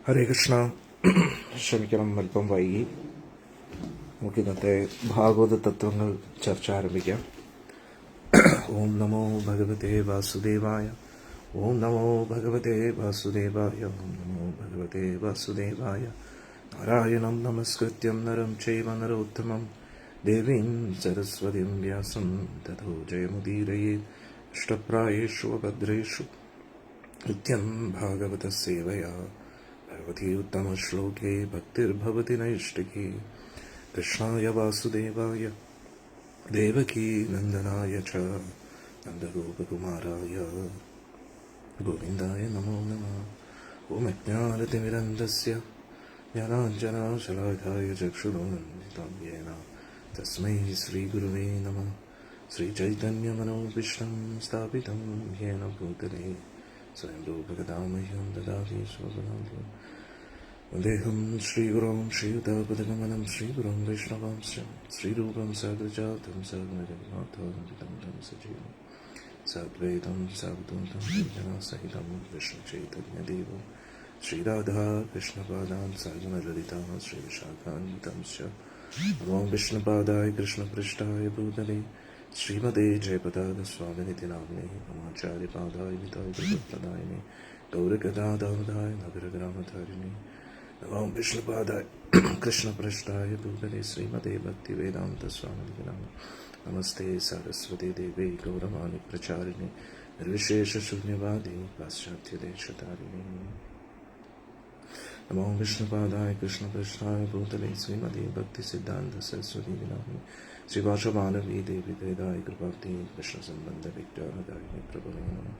ഹരേ കൃഷ്ണ. ക്ഷമിക്കണം, അല്പം വൈകി. നമുക്കിന്നത്തെ ഭാഗവത തത്വങ്ങൾ ചർച്ച ആരംഭിക്കാം. ഓം നമോ ഭഗവതേ വാസുദേവായ. ഓം നമോ ഭഗവതേ വാസുദേവായ. ഓം നമോ ഭഗവതേ വാസുദേവായ. നാരായണം നമസ്കൃത്യം നരം ചൈവ നരോത്തമം ദേവീം സരസ്വതീം വ്യാസം തതോ ജയമുദീരയേത്. ഇഷ്ടപ്രായേഷു ഭദ്രേഷു നിത്യം ഭാഗവത സേവയാ ഭഗവതി ഉത്തമശ്ലോകേ ഭക്തിർഭവതി നൈഷ്ഠികേ. കൃഷ്ണായ വാസുദേവായ ദേവകീ നന്ദനായ ച നന്ദഗോപകുമാരായ ഗോവിന്ദായ നമോ നമഃ. ഓം അജ്ഞാനതിമിരന്ധസ്യ ജ്ഞാനാഞ്ജനശലാഖായ ചക്ഷുരുന്മിലിതം യേന തസ്മൈ ശ്രീഗുരുവേ നമഃ. ശ്രീചൈതന്യമനോഭീഷ്ടം സ്ഥാപിതം യേന ഭൂതലേ സ്വയം രൂപകഥാമഹ്യം ദദാതി സ്വപദാന്തി. വന്ദേഹം ശ്രീഗുരും ശ്രീയുതപദകമനം ശ്രീഗുരും വൈഷ്ണവാംശ ശ്രീരൂപം സഹജാതം സഹഗണരഘുനാഥം സജീവം സദ്വൈതം സദ്വൈതം ജനാസഹിതം വിഷ്ണുചൈതന്യദേവം ശ്രീരാധാ കൃഷ്ണപാദാൻ സഹഗണലളിതാ ശ്രീവിശാഖാന്വിതം ച. നമോ വിഷ്ണുപാദായ കൃഷ്ണപൃഷ്ഠായ ഭൂതലേ ശ്രീമതേ ജയപതാക സ്വാമിനിതി നാമിനെ നമാചാര്യപാദായ വിതായ ഗുരുപ്രദായിനെ ഗൗരഗദാധായ നഗരഗ്രാമധാരിണി. നമോ വിഷ്ണുപാദായ കൃഷ്ണപൃഷ്ഠായ ഭൂതലേ ശ്രീമതേ ഭക്തിവേദാന്ത സ്വാമിനിതി നാമിനെ നമസ്തേ സരസ്വതി ദേവി ഗൗരവാണി പ്രചാരിണി നിർവിശേഷശൂന്യവാദി പാശ്ചാത്യദേശധാരിണി. നമോ വിഷ്ണുപാദായ കൃഷ്ണപൃഷ്ഠായ ഭൂതലേ ശ്രീമതേ ഭക്തിസിദ്ധാന്ത സരസ്വതി നാമിനെ ശ്രീഭാഷമാനവീ ദേവി ദേദായ കൃപാബ്ധി കൃഷ്ണസംബന്ധ വിജ്ഞാനദായിനി പ്രഭവേ നമഃ.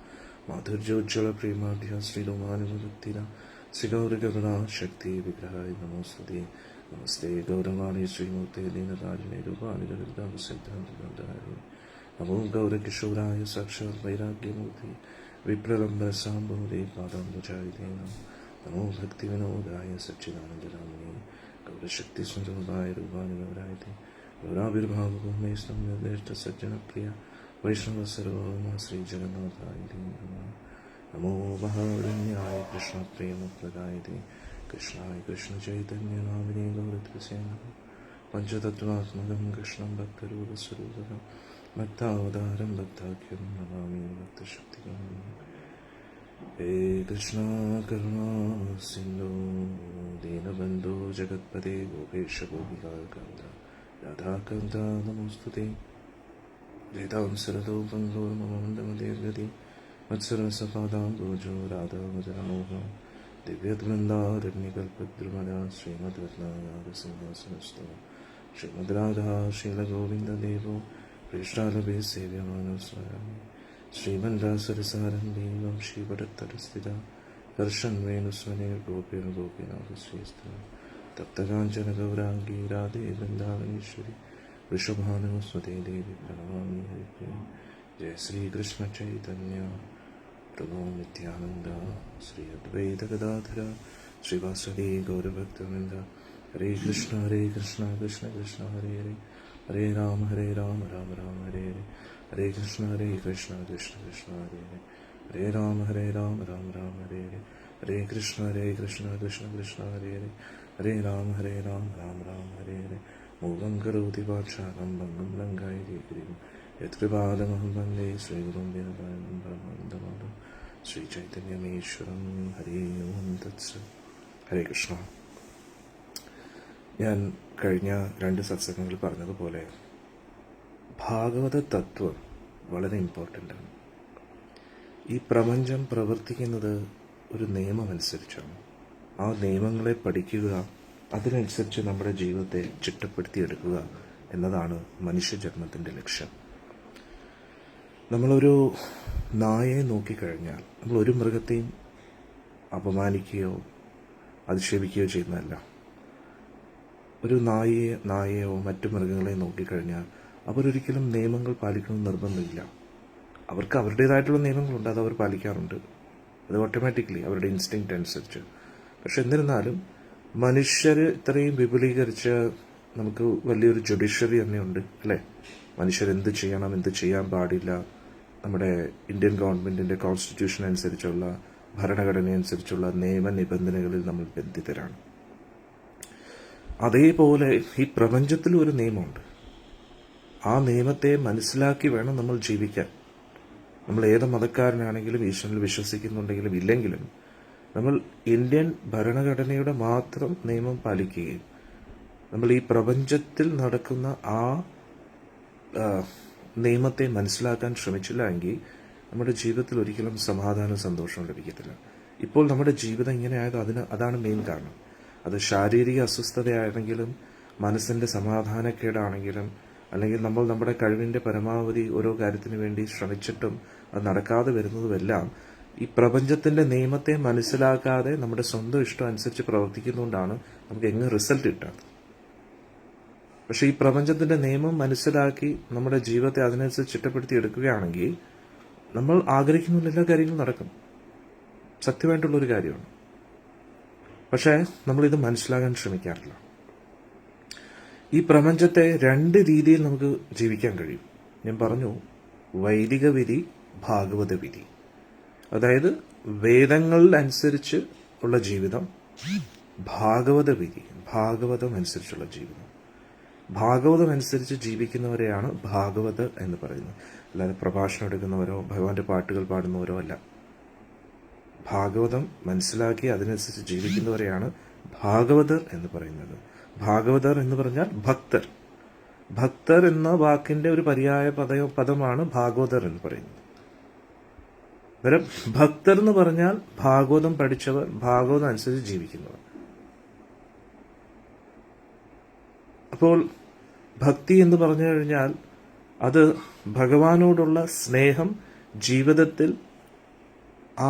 മാധുര്യോജ്വല പ്രേമാഢ്യ ശ്രീലോമാനുഭക്തിന ശ്രീഗൗരഗണാ ശക്തി വിഗ്രഹായ നമോസ്തുതേ. നമസ്തേ ഗൗരവാണി ശ്രീമൂർത്തേ ദീനതാരിണേ രൂപാണി സിദ്ധാന്തധാരിണി. നമോ ഗൗരകിശോരായ സാക്ഷാത് വൈരാഗ്യമൂർത്തി വിപ്രലംബരസാംബോധേ പാദാംബുജായിതേ നമഃ. നമോ ഭക്തിവിനോദായ സച്ചിദാനന്ദനാമിനേ ഗൗരശക്തിസ്വരൂപായ രൂപാനുഗൗരായതേ ഗൗരാവിർഭാവോ മേ നിർദ്ദിഷ്ട സജ്ജനപ്രിയ വൈഷ്ണവ സർവോമ ശ്രീ ജഗന്നാഥായ നമഃ. നമോ മഹാരണ്യായ കൃഷ്ണപ്രേമപ്രദായതേ കൃഷ്ണായ കൃഷ്ണചൈതന്യനാമിനേ ഗൗരത്വസേ നമഃ. പഞ്ചതത്വാത്മകം കൃഷ്ണം ഭക്തരൂപസ്വരൂപകം ഭക്താവതാരം ഭക്താഖ്യം നമാമി ഭക്തശക്തികം. ഹേ കൃഷ്ണ കരുണാ സിന്ധോ ദീനബന്ധോ ജഗത്പതേ ഗോപേശ ഗോപികാകാന്ത രാധാകാന്ത നമോസ്തുതേ. വേദാം സരതോ പങ്കോർമമന്ദമദേവഗതി വത്സരസപാദാംബോജോ രാധാമദനമോഹ ദിവ്യദ്വന്ദ്വാരണ്യകൽപദ്രുമദ ശ്രീമദ്രത്നാസിംഹാസനസ്ഥ ശ്രീമദ് രാധാ ശീലഗോവിന്ദദേവോ പൃഷ്ഠാലഭേ സേവ്യമാനോ സ്വയാമി. ശ്രീമന്ദാസരസാരംഭീ വംശീപടത്തരസ്ഥിത ഹർഷൻ വേണുസ്വനേ ഗോപിനാഥശ്രീസ്ഥ തപ്തകാഞ്ചന ഗൗരാംഗീ രാധേ വൃന്ദാവനേശ്വരി വൃഷഭാനുസ്വതേ ദേവി പ്രണമാമി ഹരിപ്രിയ. ജയ ശ്രീകൃഷ്ണ ചൈതന്യ പ്രഭോ നിത്യാനന്ദ ശ്രീ അദ്വൈത ഗദാധര ശ്രീവാസവി ഗൗരഭക്തവൃന്ദ. ഹരേ കൃഷ്ണ കൃഷ്ണ കൃഷ്ണ ഹരേ ഹരേ ഹരേ രാമ രാമ രാമ ഹരേ ഹരേ ഹരേ കൃഷ്ണ കൃഷ്ണ കൃഷ്ണ ഹരേ ഹരേ ഹരേ രാമ രാമ രാമ ഹരേ ഹരേ ഹരേ കൃഷ്ണ കൃഷ്ണ ഹരേ ഹരേ ഹരേ രാമ രാമ രാമ ഹരേ ഹരേ. മൂകം കരോതി വാചാലം ഭംഗം ലംഘയതി ഗിരിം യത്കൃപാദമഹം വന്ദേ ശ്രീഗുരും പരമാനന്ദമാധവം ശ്രീചൈതന്യമീശ്വരം. ഹരേ ഓം തത്സത്. ഹരേ കൃഷ്ണ. ഞാൻ കഴിഞ്ഞ 2 സത്സംഗങ്ങളിൽ പറഞ്ഞതുപോലെ ഭാഗവത തത്വം വളരെ ഇമ്പോർട്ടൻ്റ് ആണ്. ഈ പ്രപഞ്ചം പ്രവർത്തിക്കുന്നത് ഒരു നിയമമനുസരിച്ചാണ്. ആ നിയമങ്ങളെ പഠിക്കുക, അതിനനുസരിച്ച് നമ്മുടെ ജീവിതത്തെ ചിട്ടപ്പെടുത്തിയെടുക്കുക എന്നതാണ് മനുഷ്യജന്മത്തിൻ്റെ ലക്ഷ്യം. നമ്മളൊരു നായയെ നോക്കിക്കഴിഞ്ഞാൽ നമ്മൾ ഒരു മൃഗത്തെയും അപമാനിക്കുകയോ അധിക്ഷേപിക്കുകയോ ചെയ്യുന്നതല്ല. ഒരു നായയോ മറ്റു മൃഗങ്ങളെയോ നോക്കിക്കഴിഞ്ഞാൽ അവരൊരിക്കലും നിയമങ്ങൾ പാലിക്കണമെന്ന് നിർബന്ധമില്ല. അവർക്ക് അവരുടേതായിട്ടുള്ള നിയമങ്ങളുണ്ട്, അത് അവർ പാലിക്കാറുണ്ട്. അത് ഓട്ടോമാറ്റിക്കലി അവരുടെ ഇൻസ്റ്റിങ്ക്റ്റ് അനുസരിച്ച്. പക്ഷെ എന്നിരുന്നാലും മനുഷ്യർ ഇത്രയും വിപുലീകരിച്ച് നമുക്ക് വലിയൊരു ജുഡീഷ്യറി തന്നെയുണ്ട്, അല്ലേ? മനുഷ്യരെന്ത് ചെയ്യണം, എന്ത് ചെയ്യാൻ പാടില്ല, നമ്മുടെ ഇന്ത്യൻ ഗവൺമെൻറ്റിൻ്റെ കോൺസ്റ്റിറ്റ്യൂഷൻ അനുസരിച്ചുള്ള ഭരണഘടനയനുസരിച്ചുള്ള നിയമനിബന്ധനകളിൽ നമ്മൾ ബന്ധിതരാണ്. അതേപോലെ ഈ പ്രപഞ്ചത്തിൽ ഒരു നിയമമുണ്ട്. ആ നിയമത്തെ മനസ്സിലാക്കി വേണം നമ്മൾ ജീവിക്കാൻ. നമ്മൾ ഏത് മതക്കാരനാണെങ്കിലും ഈശ്വരനിൽ വിശ്വസിക്കുന്നുണ്ടെങ്കിലും ഇല്ലെങ്കിലും നമ്മൾ ഇന്ത്യൻ ഭരണഘടനയുടെ മാത്രം നിയമം പാലിക്കുകയും നമ്മൾ ഈ പ്രപഞ്ചത്തിൽ നടക്കുന്ന ആ നിയമത്തെ മനസ്സിലാക്കാൻ ശ്രമിച്ചില്ല എങ്കിൽ നമ്മുടെ ജീവിതത്തിൽ ഒരിക്കലും സമാധാനവും സന്തോഷവും ലഭിക്കത്തില്ല. ഇപ്പോൾ നമ്മുടെ ജീവിതം ഇങ്ങനെ ആയത് അതാണ് മെയിൻ കാരണം. അത് ശാരീരിക അസ്വസ്ഥതയാണെങ്കിലും മനസ്സിൻ്റെ സമാധാനക്കേടാണെങ്കിലും അല്ലെങ്കിൽ നമ്മൾ നമ്മുടെ കഴിവിൻ്റെ പരമാവധി ഓരോ കാര്യത്തിന് വേണ്ടി ശ്രമിച്ചിട്ടും അത് നടക്കാതെ വരുന്നതുമെല്ലാം ഈ പ്രപഞ്ചത്തിൻ്റെ നിയമത്തെ മനസ്സിലാക്കാതെ നമ്മുടെ സ്വന്തം ഇഷ്ടം അനുസരിച്ച് പ്രവർത്തിക്കുന്നതുകൊണ്ടാണ് നമുക്ക് എങ്ങും റിസൾട്ട് കിട്ടാത്തത്. പക്ഷെ ഈ പ്രപഞ്ചത്തിൻ്റെ നിയമം മനസ്സിലാക്കി നമ്മുടെ ജീവിതത്തെ അതിനനുസരിച്ച് ചിട്ടപ്പെടുത്തി എടുക്കുകയാണെങ്കിൽ നമ്മൾ ആഗ്രഹിക്കുന്ന എല്ലാ കാര്യങ്ങളും നടക്കും. സത്യമായിട്ടുള്ളൊരു കാര്യമാണ്. പക്ഷേ നമ്മളിത് മനസ്സിലാക്കാൻ ശ്രമിക്കാറില്ല. ഈ പ്രപഞ്ചത്തെ 2 രീതിയിൽ നമുക്ക് ജീവിക്കാൻ കഴിയും. ഞാൻ പറഞ്ഞു, വൈദിക വിധി, ഭാഗവത വിധി. അതായത് വേദങ്ങളിൽ അനുസരിച്ച് ഉള്ള ജീവിതം, ഭാഗവത വിധി, ഭാഗവതം അനുസരിച്ചുള്ള ജീവിതം. ഭാഗവതം അനുസരിച്ച് ജീവിക്കുന്നവരെയാണ് ഭാഗവതർ എന്ന് പറയുന്നത്. അല്ലാതെ പ്രഭാഷണം എടുക്കുന്നവരോ ഭഗവാന്റെ പാട്ടുകൾ പാടുന്നവരോ അല്ല. ഭാഗവതം മനസ്സിലാക്കി അതിനനുസരിച്ച് ജീവിക്കുന്നവരെയാണ് ഭാഗവതർ എന്ന് പറയുന്നത്. ഭാഗവതർ എന്ന് പറഞ്ഞാൽ ഭക്തർ. ഭക്തർ എന്ന വാക്കിന്റെ ഒരു പര്യായ പദമാണ് ഭാഗവതർ എന്ന് പറയുന്നത്. അന്നേരം ഭക്തർ എന്ന് പറഞ്ഞാൽ ഭാഗവതം പഠിച്ചവർ, ഭാഗവതം അനുസരിച്ച് ജീവിക്കുന്നവർ. അപ്പോൾ ഭക്തി എന്ന് പറഞ്ഞു കഴിഞ്ഞാൽ അത് ഭഗവാനോടുള്ള സ്നേഹം, ജീവിതത്തിൽ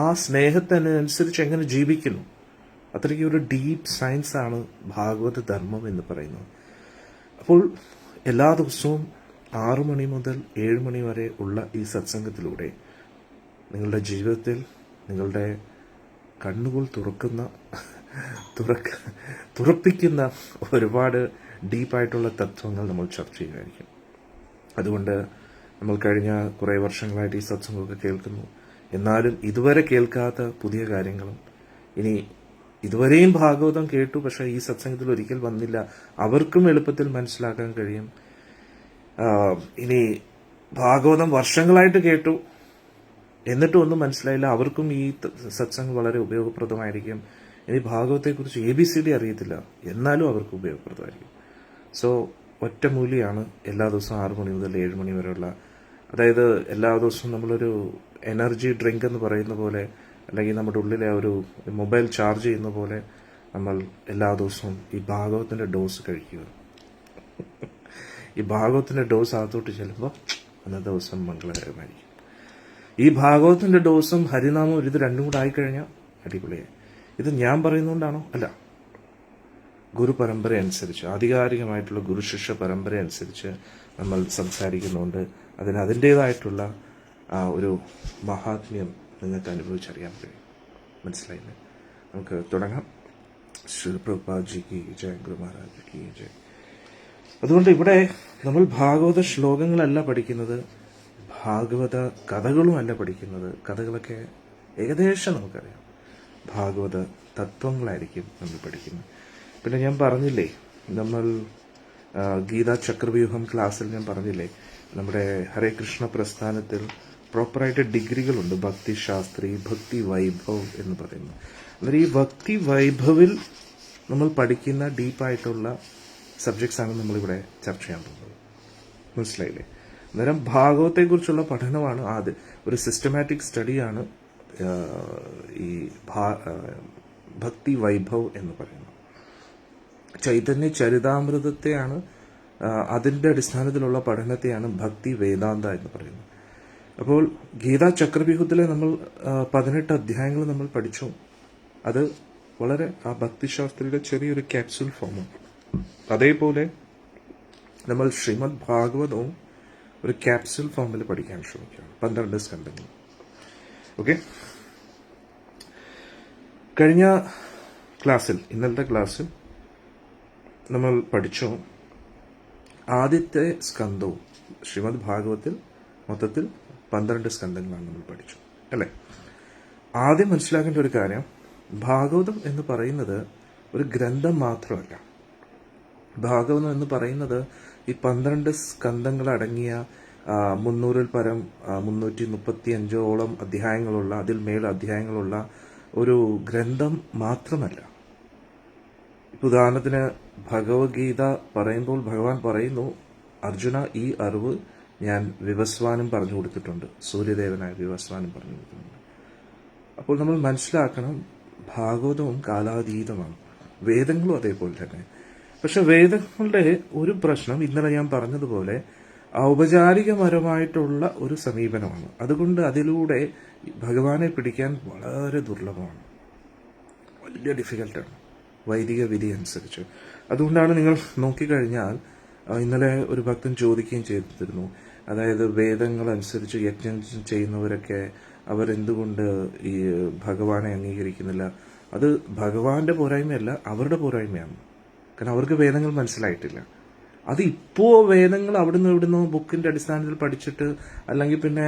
ആ സ്നേഹത്തിനനുസരിച്ച് എങ്ങനെ ജീവിക്കുന്നു, അത്രയ്ക്ക് ഒരു ഡീപ്പ് സയൻസ് ആണ് ഭാഗവത ധർമ്മം എന്ന് പറയുന്നത്. അപ്പോൾ എല്ലാ ദിവസവും 6 മണി മുതൽ 7 മണി വരെ ഉള്ള ഈ സത്സംഗത്തിലൂടെ നിങ്ങളുടെ ജീവിതത്തിൽ നിങ്ങളുടെ കണ്ണുകൾ തുറപ്പിക്കുന്ന ഒരുപാട് ഡീപ്പായിട്ടുള്ള തത്വങ്ങൾ നമ്മൾ ചർച്ച ചെയ്യുമായിരിക്കും. അതുകൊണ്ട് നമ്മൾ കഴിഞ്ഞ കുറേ വർഷങ്ങളായിട്ട് ഈ സത്സംഗമൊക്കെ കേൾക്കുന്നു. എന്നാലും ഇതുവരെ കേൾക്കാത്ത പുതിയ കാര്യങ്ങളും, ഇനി ഇതുവരെയും ഭാഗവതം കേട്ടു പക്ഷെ ഈ സത്സംഗത്തിൽ ഒരിക്കൽ വന്നില്ല, അവർക്കും എളുപ്പത്തിൽ മനസ്സിലാക്കാൻ കഴിയും. ഇനി ഭാഗവതം വർഷങ്ങളായിട്ട് കേട്ടു എന്നിട്ടും ഒന്നും മനസ്സിലായില്ല, അവർക്കും ഈ സത്സംഗം വളരെ ഉപയോഗപ്രദമായിരിക്കും. ഇനി ഭാഗവതത്തെക്കുറിച്ച് ABCD അറിയത്തില്ല, എന്നാലും അവർക്ക് ഉപയോഗപ്രദമായിരിക്കും. സോ ഒറ്റ മൂല്യമാണ് എല്ലാ ദിവസവും 6 മണി മുതൽ 7 മണി വരെയുള്ള. അതായത് എല്ലാ ദിവസവും നമ്മളൊരു എനർജി ഡ്രിങ്ക് എന്ന് പറയുന്ന പോലെ, അല്ലെങ്കിൽ നമ്മുടെ ഉള്ളിലെ ഒരു മൊബൈൽ ചാർജ് ചെയ്യുന്ന പോലെ നമ്മൾ എല്ലാ ദിവസവും ഈ ഭാഗവതത്തിന്റെ ഡോസ് കഴിക്കുക. ഈ ഭാഗവതത്തിന്റെ ഡോസ് അകത്തോട്ട് ചെല്ലുമ്പോൾ അന്നത്തെ ദിവസം മംഗളകരമായിരിക്കും. ഈ ഭാഗവതത്തിന്റെ ഡോസും ഹരിനാമവും ഇത് രണ്ടും കൂടെ ആയിക്കഴിഞ്ഞാൽ അടിപൊളിയായി. ഇത് ഞാൻ പറയുന്നതുകൊണ്ടാണോ? അല്ല, ഗുരു പരമ്പര അനുസരിച്ച്, ആധികാരികമായിട്ടുള്ള ഗുരുശിഷ്യ പരമ്പര അനുസരിച്ച് നമ്മൾ സംസാരിക്കുന്നുണ്ട്. അതിൻ്റെതായിട്ടുള്ള ഒരു മഹാത്മ്യം നിങ്ങൾക്ക് അനുഭവിച്ചറിയാൻ കഴിയും. മനസ്സിലായില്ലേ? നമുക്ക് തുടങ്ങാം. ശ്രീ പ്രഭുപാദ്ജിക്ക് ജയ്, ഗുരു മഹാരാജ് ജയ്. അതുകൊണ്ട് ഇവിടെ നമ്മൾ ഭാഗവത ശ്ലോകങ്ങളല്ല പഠിക്കുന്നത്, ഭാഗവത കഥകളുമല്ല പഠിക്കുന്നത്. കഥകളൊക്കെ ഏകദേശം നമുക്കറിയാം. ഭാഗവത തത്വങ്ങളായിരിക്കും നമ്മൾ പഠിക്കുന്നത്. പിന്നെ ഞാൻ പറഞ്ഞില്ലേ, നമ്മൾ ഗീതാ ചക്രവ്യൂഹം ക്ലാസ്സിൽ ഞാൻ പറഞ്ഞില്ലേ, നമ്മുടെ ഹരേ കൃഷ്ണ പ്രസ്ഥാനത്തിൽ പ്രോപ്പറായിട്ട് ഡിഗ്രികളുണ്ട്. ഭക്തി ശാസ്ത്രി, ഭക്തി വൈഭവ് എന്ന് പറയുന്നു. അന്നേരം ഈ ഭക്തി വൈഭവിൽ നമ്മൾ പഠിക്കുന്ന ഡീപ്പായിട്ടുള്ള സബ്ജക്ട്സ് ആണ് നമ്മളിവിടെ ചർച്ച ചെയ്യാൻ പോകുന്നത്. മനസ്സിലായില്ലേ? അന്നേരം ഭാഗവത്തെക്കുറിച്ചുള്ള പഠനമാണ് ആദ്യം, ഒരു സിസ്റ്റമാറ്റിക് സ്റ്റഡിയാണ് ഈ ഭക്തി വൈഭവ് എന്ന് പറയുന്നത്. ചൈതന്യ ചരിതാമൃതത്തെയാണ്, അതിന്റെ അടിസ്ഥാനത്തിലുള്ള പഠനത്തെയാണ് ഭക്തി വേദാന്ത എന്ന് പറയുന്നത്. അപ്പോൾ ഗീതാ ചക്രവ്യൂഹത്തിലെ നമ്മൾ 18 അധ്യായങ്ങൾ നമ്മൾ പഠിച്ചു. അത് വളരെ ആ ഭക്തിശാസ്ത്രിയുടെ ചെറിയൊരു ക്യാപ്സ്യൂൾ ഫോമാണ്. അതേപോലെ നമ്മൾ ശ്രീമദ് ഭാഗവതവും ഒരു ക്യാപ്സ്യൂൾ ഫോമിൽ പഠിക്കാൻ ശ്രമിക്കുകയാണ്. 12 സ്കന്ധങ്ങൾ. ഓക്കെ, കഴിഞ്ഞ ക്ലാസ്സിൽ, ഇന്നലത്തെ ക്ലാസ്സിൽ നമ്മൾ പഠിച്ചു ആദ്യത്തെ സ്കന്ധവും. ശ്രീമദ് ഭാഗവത്തിൽ മൊത്തത്തിൽ 12 സ്കന്ധങ്ങളാണ് നമ്മൾ പഠിച്ചു, അല്ലേ? ആദ്യം മനസ്സിലാക്കേണ്ട ഒരു കാര്യം, ഭാഗവതം എന്ന് പറയുന്നത് ഒരു ഗ്രന്ഥം മാത്രമല്ല. ഭാഗവതം എന്ന് പറയുന്നത് ഈ 12 സ്കന്ധങ്ങൾ അടങ്ങിയ 300-ൽ പരം 335ഓളം അധ്യായങ്ങളുള്ള, അതിൽ മേൽ അധ്യായങ്ങളുള്ള ഒരു ഗ്രന്ഥം മാത്രമല്ല. ഉദാഹരണത്തിന് ഭഗവത്ഗീത പറയുമ്പോൾ ഭഗവാൻ പറയുന്നു, അർജുന, ഈ അറിവ് ഞാൻ വിവസ്വാനും പറഞ്ഞു കൊടുത്തിട്ടുണ്ട്, സൂര്യദേവനായ വിവസ്വാനും പറഞ്ഞു കൊടുത്തിട്ടുണ്ട്. അപ്പോൾ നമ്മൾ മനസ്സിലാക്കണം, ഭാഗവതവും കാലാതീതമാണ്, വേദങ്ങളും അതേപോലെ തന്നെ. പക്ഷെ വേദങ്ങളുടെ ഒരു പ്രശ്നം ഇന്നലെ ഞാൻ പറഞ്ഞതുപോലെ ഔപചാരികപരമായിട്ടുള്ള ഒരു സമീപനമാണ്. അതുകൊണ്ട് അതിലൂടെ ഭഗവാനെ പിടിക്കാൻ വളരെ ദുർലഭമാണ്, വലിയ ഡിഫിക്കൽട്ടാണ് വൈദിക വിധി അനുസരിച്ച്. അതുകൊണ്ടാണ് നിങ്ങൾ നോക്കിക്കഴിഞ്ഞാൽ, ഇന്നലെ ഒരു ഭക്തൻ ചോദിക്കുകയും ചെയ്തിരുന്നു, അതായത് വേദങ്ങൾ അനുസരിച്ച് യജ്ഞം ചെയ്യുന്നവരൊക്കെ അവരെന്തുകൊണ്ട് ഈ ഭഗവാനെ അംഗീകരിക്കുന്നില്ല? അത് ഭഗവാന്റെ പോരായ്മയല്ല, അവരുടെ പോരായ്മയാണ്. കാരണം അവർക്ക് വേദങ്ങൾ മനസ്സിലായിട്ടില്ല. അത് ഇപ്പോൾ വേദങ്ങൾ ഇവിടുന്നോ ബുക്കിന്റെ അടിസ്ഥാനത്തിൽ പഠിച്ചിട്ട്, അല്ലെങ്കിൽ പിന്നെ